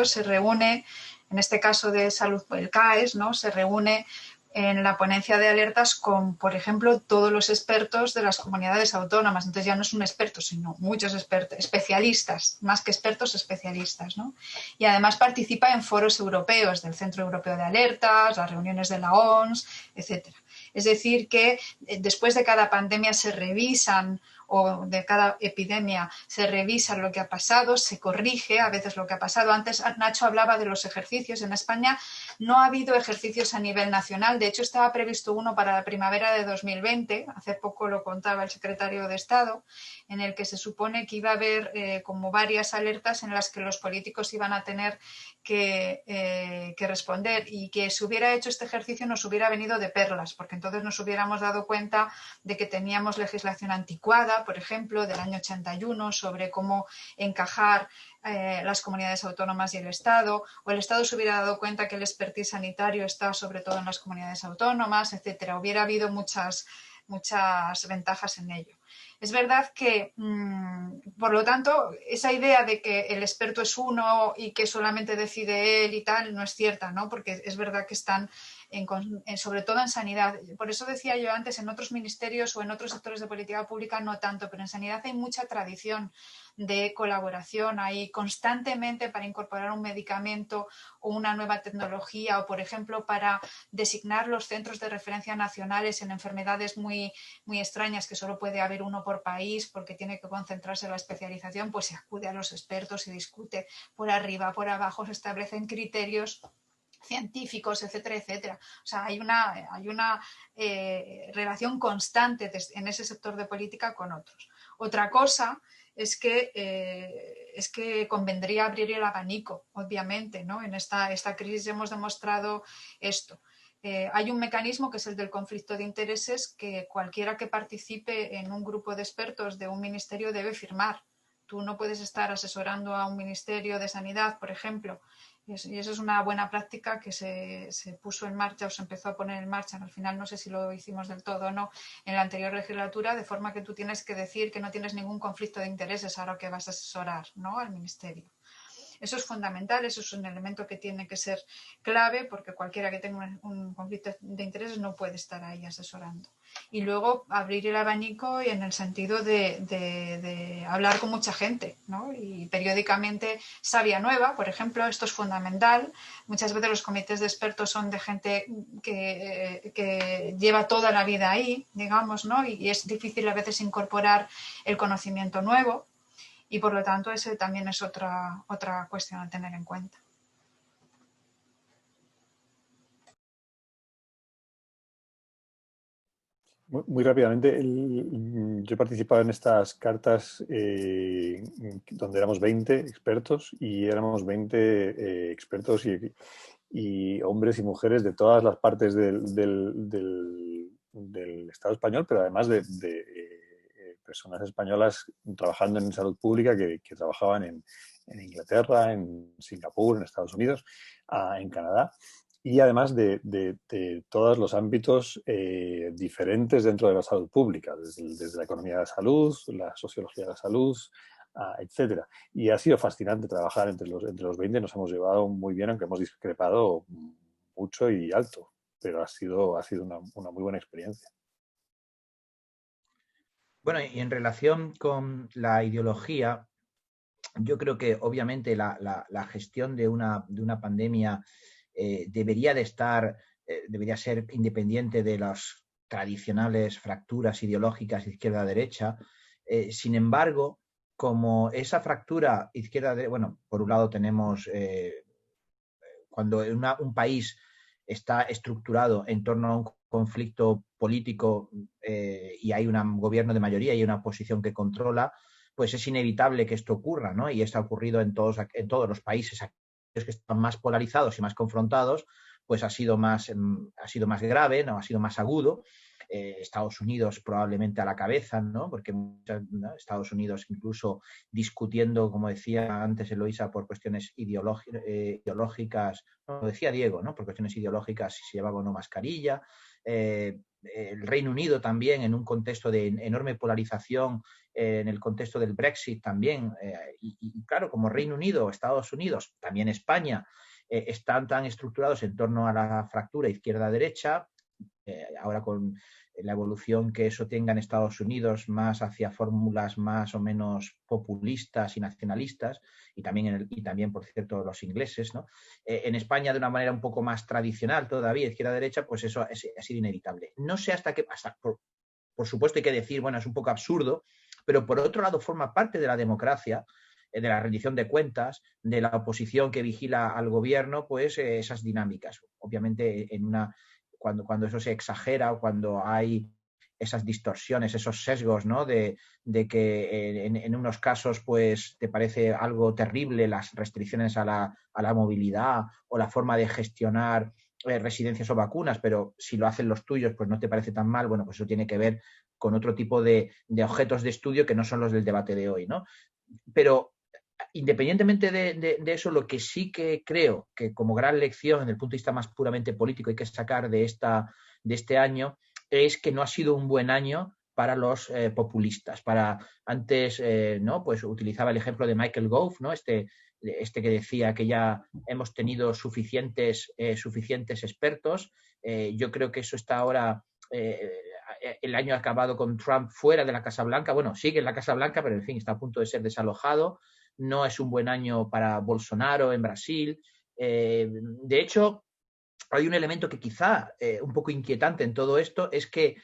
se reúne, en este caso de salud, el CAES, ¿no? Se reúne en la ponencia de alertas con, por ejemplo, todos los expertos de las comunidades autónomas. Entonces ya no es un experto, sino muchos expertos, especialistas, más que expertos, especialistas, ¿no? Y además participa en foros europeos, del Centro Europeo de Alertas, las reuniones de la OMS, etcétera. Es decir, que después de cada pandemia se revisan, o de cada epidemia se revisa lo que ha pasado, se corrige a veces lo que ha pasado. Antes Nacho hablaba de los ejercicios. En España no ha habido ejercicios a nivel nacional. De hecho, estaba previsto uno para la primavera de 2020. Hace poco lo contaba el secretario de Estado, en el que se supone que iba a haber como varias alertas en las que los políticos iban a tener que responder, y que si hubiera hecho este ejercicio nos hubiera venido de perlas, porque entonces nos hubiéramos dado cuenta de que teníamos legislación anticuada, por ejemplo, del año 81, sobre cómo encajar las comunidades autónomas y el Estado, o el Estado se hubiera dado cuenta que el expertise sanitario está sobre todo en las comunidades autónomas, etcétera. Hubiera habido muchas ventajas en ello. Es verdad que, por lo tanto, esa idea de que el experto es uno y que solamente decide él y tal, no es cierta, ¿no? Porque es verdad que están, sobre todo en sanidad. Por eso decía yo antes, en otros ministerios o en otros sectores de política pública no tanto, pero en sanidad hay mucha tradición de colaboración ahí constantemente para incorporar un medicamento o una nueva tecnología, o por ejemplo para designar los centros de referencia nacionales en enfermedades muy, muy extrañas, que solo puede haber uno por país porque tiene que concentrarse en la especialización. Pues se acude a los expertos, se discute por arriba, por abajo, se establecen criterios científicos, etcétera, etcétera. O sea, hay una relación constante en ese sector de política con otros. Otra cosa es que convendría abrir el abanico, obviamente, ¿no? En esta crisis hemos demostrado esto. Hay un mecanismo que es el del conflicto de intereses, que cualquiera que participe en un grupo de expertos de un ministerio debe firmar. Tú no puedes estar asesorando a un ministerio de sanidad, por ejemplo, y eso es una buena práctica que se puso en marcha o se empezó a poner en marcha. Al final no sé si lo hicimos del todo o no en la anterior legislatura, de forma que tú tienes que decir que no tienes ningún conflicto de intereses ahora que vas a asesorar, ¿no?, al ministerio. Eso es fundamental, eso es un elemento que tiene que ser clave, porque cualquiera que tenga un conflicto de intereses no puede estar ahí asesorando. Y luego abrir el abanico y en el sentido de hablar con mucha gente, ¿no? Y periódicamente savia nueva, por ejemplo, esto es fundamental. Muchas veces los comités de expertos son de gente que lleva toda la vida ahí, digamos, ¿no? Y es difícil a veces incorporar el conocimiento nuevo y por lo tanto ese también es otra cuestión a tener en cuenta. Muy rápidamente, yo he participado en estas cartas donde éramos 20 expertos y éramos 20 expertos y hombres y mujeres de todas las partes del Estado español, pero además de personas españolas trabajando en salud pública que trabajaban en Inglaterra, en Singapur, en Estados Unidos, en Canadá. Y además de todos los ámbitos diferentes dentro de la salud pública, desde la economía de la salud, la sociología de la salud, etcétera. Y ha sido fascinante trabajar entre los 20, nos hemos llevado muy bien, aunque hemos discrepado mucho y alto, pero ha sido una muy buena experiencia. Bueno, y en relación con la ideología, yo creo que obviamente la gestión de una pandemia debería ser independiente de las tradicionales fracturas ideológicas izquierda-derecha. Sin embargo, como esa fractura izquierda-derecha, bueno, por un lado tenemos cuando un país está estructurado en torno a un conflicto político y hay un gobierno de mayoría y una oposición que controla, pues es inevitable que esto ocurra, ¿no? Y esto ha ocurrido en todos los países que están más polarizados y más confrontados, pues ha sido más grave, ¿no? Ha sido más agudo. Estados Unidos probablemente a la cabeza, ¿no? Porque Estados Unidos incluso discutiendo, como decía antes Eloisa, por cuestiones ideológicas, como decía Diego, ¿no? Por cuestiones ideológicas, si se llevaba o no mascarilla. El Reino Unido también en un contexto de enorme polarización, en el contexto del Brexit también, y claro, como Reino Unido, Estados Unidos, también España, están tan estructurados en torno a la fractura izquierda-derecha, ahora con la evolución que eso tenga en Estados Unidos más hacia fórmulas más o menos populistas y nacionalistas, y también por cierto, los ingleses, ¿no? En España, de una manera un poco más tradicional todavía, izquierda-derecha, pues eso ha sido inevitable. No sé hasta qué pasa. Por supuesto hay que decir, bueno, es un poco absurdo, pero por otro lado forma parte de la democracia, de la rendición de cuentas, de la oposición que vigila al gobierno, pues esas dinámicas. Obviamente cuando eso se exagera o cuando hay esas distorsiones, esos sesgos, ¿no? De que en unos casos pues te parece algo terrible las restricciones a la movilidad o la forma de gestionar residencias o vacunas, pero si lo hacen los tuyos pues no te parece tan mal. Bueno, pues eso tiene que ver con otro tipo de objetos de estudio que no son los del debate de hoy, ¿no? Pero independientemente de eso, lo que sí que creo que como gran lección desde el punto de vista más puramente político hay que sacar de este año es que no ha sido un buen año para los populistas. Antes, ¿no? Pues utilizaba el ejemplo de Michael Gove, ¿no? Este que decía que ya hemos tenido suficientes expertos. Yo creo que eso está ahora... el año ha acabado con Trump fuera de la Casa Blanca. Bueno, sigue en la Casa Blanca, pero en fin, está a punto de ser desalojado. No es un buen año para Bolsonaro en Brasil. De hecho, hay un elemento que quizá un poco inquietante en todo esto, es que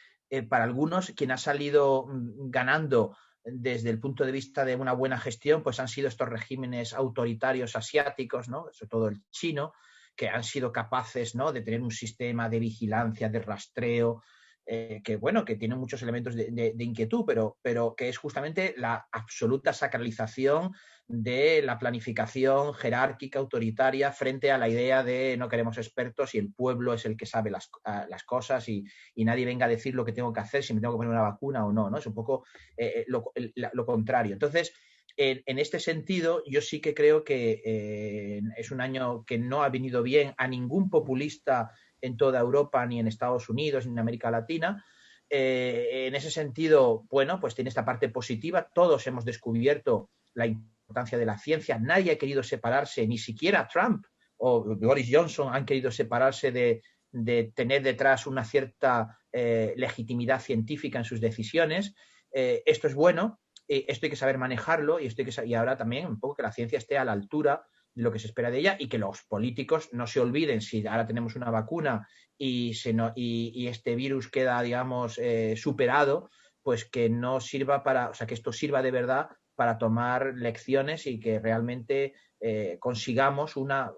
para algunos quien ha salido ganando desde el punto de vista de una buena gestión, pues han sido estos regímenes autoritarios asiáticos, ¿no? Sobre todo el chino, que han sido capaces, ¿no? De tener un sistema de vigilancia, de rastreo, que tiene muchos elementos de inquietud, pero que es justamente la absoluta sacralización de la planificación jerárquica, autoritaria, frente a la idea de no queremos expertos y el pueblo es el que sabe las cosas y nadie venga a decir lo que tengo que hacer, si me tengo que poner una vacuna o no, ¿no? Es un poco lo contrario. Entonces, en este sentido, yo sí que creo que es un año que no ha venido bien a ningún populista en toda Europa, ni en Estados Unidos, ni en América Latina. En ese sentido, bueno, pues tiene esta parte positiva. Todos hemos descubierto la importancia de la ciencia. Nadie ha querido separarse, ni siquiera Trump o Boris Johnson han querido separarse de tener detrás una cierta legitimidad científica en sus decisiones. Esto es bueno, esto hay que saber manejarlo y ahora también un poco que la ciencia esté a la altura de lo que se espera de ella y que los políticos no se olviden, si ahora tenemos una vacuna y este virus queda, digamos, superado, pues que no sirva para, o sea, que esto sirva de verdad para tomar lecciones y que realmente consigamos una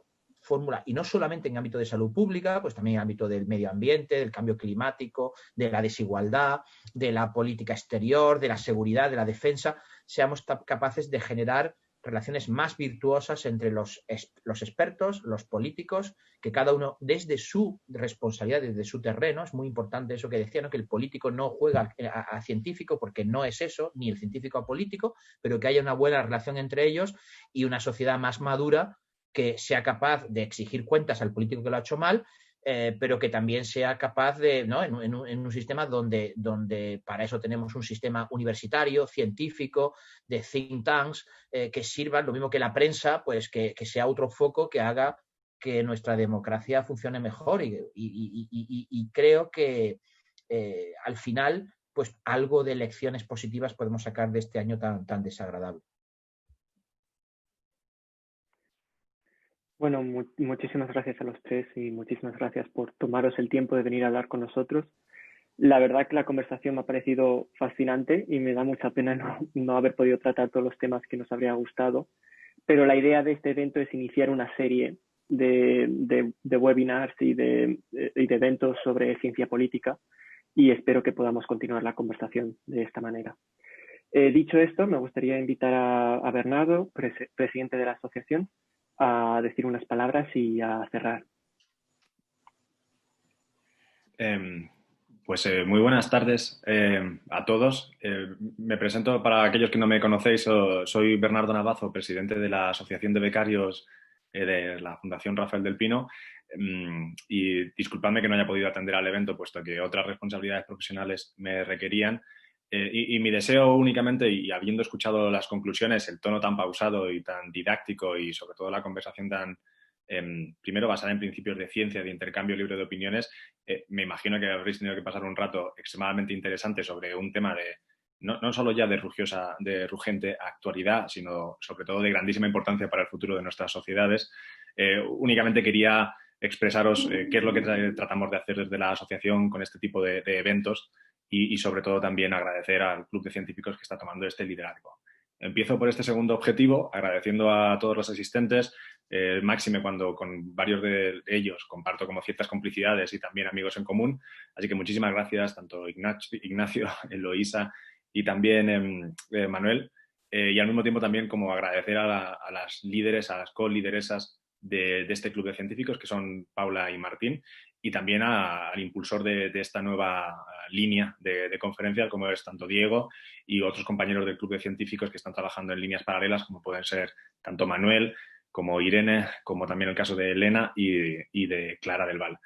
fórmula, y no solamente en ámbito de salud pública, pues también en ámbito del medio ambiente, del cambio climático, de la desigualdad, de la política exterior, de la seguridad, de la defensa, seamos capaces de generar relaciones más virtuosas entre los expertos, los políticos, que cada uno desde su responsabilidad, desde su terreno. Es muy importante eso que decía, ¿no? Que el político no juega a científico, porque no es eso, ni el científico a político, pero que haya una buena relación entre ellos y una sociedad más madura que sea capaz de exigir cuentas al político que lo ha hecho mal, pero que también sea capaz de, ¿no? en un sistema donde para eso tenemos un sistema universitario, científico, de think tanks, que sirvan, lo mismo que la prensa, pues que sea otro foco que haga que nuestra democracia funcione mejor y creo que al final pues algo de lecciones positivas podemos sacar de este año tan desagradable. Bueno, muchísimas gracias a los tres y muchísimas gracias por tomaros el tiempo de venir a hablar con nosotros. La verdad que la conversación me ha parecido fascinante y me da mucha pena no haber podido tratar todos los temas que nos habría gustado, pero la idea de este evento es iniciar una serie de webinars y de eventos sobre ciencia política y espero que podamos continuar la conversación de esta manera. Dicho esto, me gustaría invitar a Bernardo, presidente de la asociación, a decir unas palabras y a cerrar. Muy buenas tardes a todos. Me presento para aquellos que no me conocéis. Soy Bernardo Navazo, presidente de la Asociación de Becarios de la Fundación Rafael del Pino. Y disculpadme que no haya podido atender al evento, puesto que otras responsabilidades profesionales me requerían. Y mi deseo únicamente, y habiendo escuchado las conclusiones, el tono tan pausado y tan didáctico y sobre todo la conversación tan, primero basada en principios de ciencia, de intercambio libre de opiniones, me imagino que habréis tenido que pasar un rato extremadamente interesante sobre un tema de no solo ya de rugente actualidad, sino sobre todo de grandísima importancia para el futuro de nuestras sociedades. Únicamente quería expresaros qué es lo que tratamos de hacer desde la asociación con este tipo de eventos. Y sobre todo también agradecer al Club de Científicos que está tomando este liderazgo. Empiezo por este segundo objetivo, agradeciendo a todos los asistentes, máxime cuando con varios de ellos comparto como ciertas complicidades y también amigos en común. Así que muchísimas gracias, tanto Ignacio, Eloísa y también Manuel. Y al mismo tiempo también como agradecer a las líderes, a las co-lideresas de este Club de Científicos, que son Paula y Martín, y también al impulsor de esta nueva línea de conferencias, como es tanto Diego y otros compañeros del Club de Científicos que están trabajando en líneas paralelas, como pueden ser tanto Manuel, como Irene, como también el caso de Elena y de Clara del Val.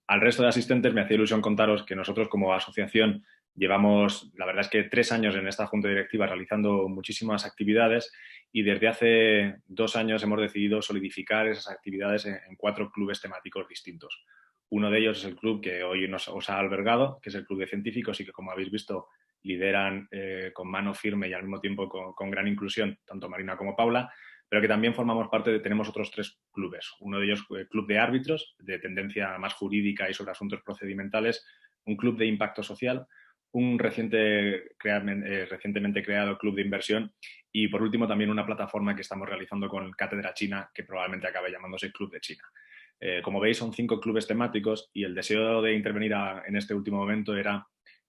Al resto de asistentes me hacía ilusión contaros que nosotros como asociación llevamos, la verdad es que 3 años en esta junta directiva realizando muchísimas actividades y desde hace 2 años hemos decidido solidificar esas actividades en 4 clubes temáticos distintos. Uno de ellos es el club que hoy os ha albergado, que es el Club de Científicos y que, como habéis visto, lideran con mano firme y al mismo tiempo con gran inclusión tanto Marina como Paula, pero que también formamos parte tenemos otros 3 clubes. Uno de ellos, el Club de Árbitros, de tendencia más jurídica y sobre asuntos procedimentales, un club de impacto social, un recientemente creado club de inversión y, por último, también una plataforma que estamos realizando con Cátedra China, que probablemente acabe llamándose Club de China. Como veis, son 5 clubes temáticos y el deseo de intervenir en este último momento era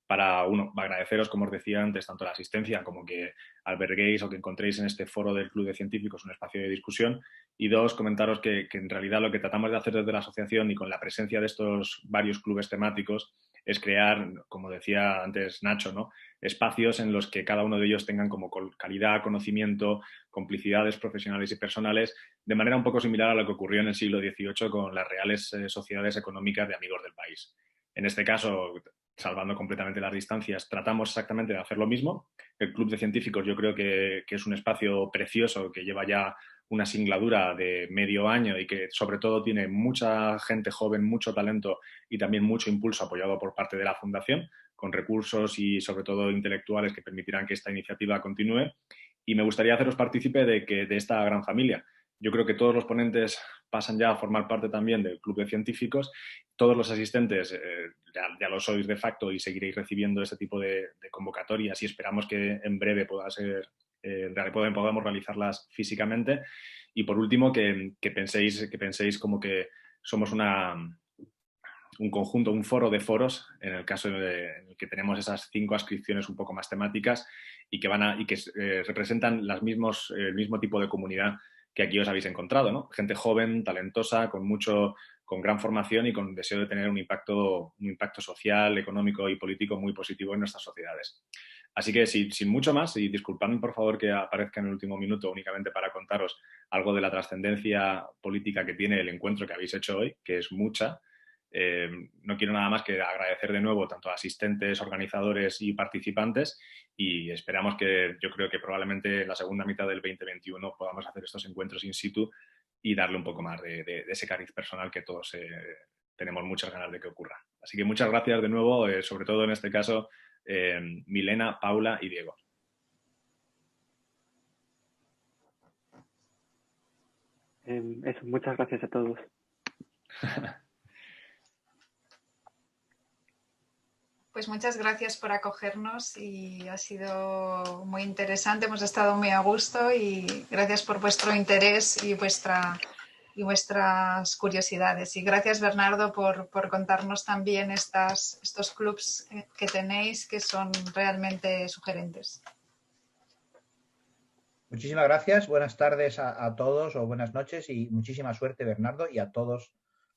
para, uno, agradeceros, como os decía antes, tanto la asistencia como que alberguéis o que encontréis en este foro del Club de Científicos un espacio de discusión, y 2, comentaros que en realidad lo que tratamos de hacer desde la asociación y con la presencia de estos varios clubes temáticos es crear, como decía antes Nacho, ¿no?, espacios en los que cada uno de ellos tengan como calidad, conocimiento, complicidades profesionales y personales, de manera un poco similar a lo que ocurrió en el siglo XVIII con las reales sociedades económicas de amigos del país. En este caso, salvando completamente las distancias, tratamos exactamente de hacer lo mismo. El Club de Científicos yo creo que es un espacio precioso que lleva ya una singladura de medio año y que sobre todo tiene mucha gente joven, mucho talento y también mucho impulso apoyado por parte de la Fundación, con recursos y sobre todo intelectuales que permitirán que esta iniciativa continúe. Y me gustaría haceros partícipe de esta gran familia. Yo creo que todos los ponentes pasan ya a formar parte también del Club de Científicos. Todos los asistentes ya lo sois de facto y seguiréis recibiendo este tipo de convocatorias y esperamos que en breve podamos realizarlas físicamente. Y por último, que penséis como que somos un conjunto, un foro de foros, en el caso en el que tenemos esas 5 adscripciones un poco más temáticas y que representan el mismo tipo de comunidad que aquí os habéis encontrado, ¿no? Gente joven, talentosa, con gran formación y con deseo de tener un impacto social, económico y político muy positivo en nuestras sociedades. Así que sin mucho más, y disculpadme por favor que aparezca en el último minuto únicamente para contaros algo de la trascendencia política que tiene el encuentro que habéis hecho hoy, que es mucha. No quiero nada más que agradecer de nuevo tanto a asistentes, organizadores y participantes y esperamos yo creo que probablemente en la segunda mitad del 2021 podamos hacer estos encuentros in situ y darle un poco más de ese cariz personal que todos tenemos muchas ganas de que ocurra. Así que muchas gracias de nuevo, sobre todo en este caso, Milena, Paula y Diego. Muchas gracias a todos. Pues muchas gracias por acogernos y ha sido muy interesante, hemos estado muy a gusto y gracias por vuestro interés y vuestras curiosidades. Y gracias, Bernardo, por contarnos también estos clubs que tenéis que son realmente sugerentes. Muchísimas gracias, buenas tardes a todos o buenas noches y muchísima suerte, Bernardo, y a todos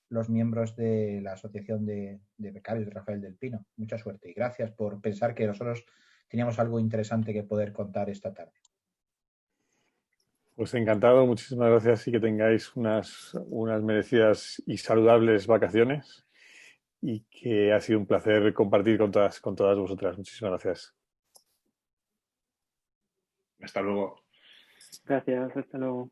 los miembros de la Asociación de Becarios de Rafael del Pino. Mucha suerte y gracias por pensar que nosotros teníamos algo interesante que poder contar esta tarde. Pues encantado, muchísimas gracias y que tengáis unas merecidas y saludables vacaciones y que ha sido un placer compartir con todas vosotras. Muchísimas gracias. Hasta luego. Gracias, hasta luego.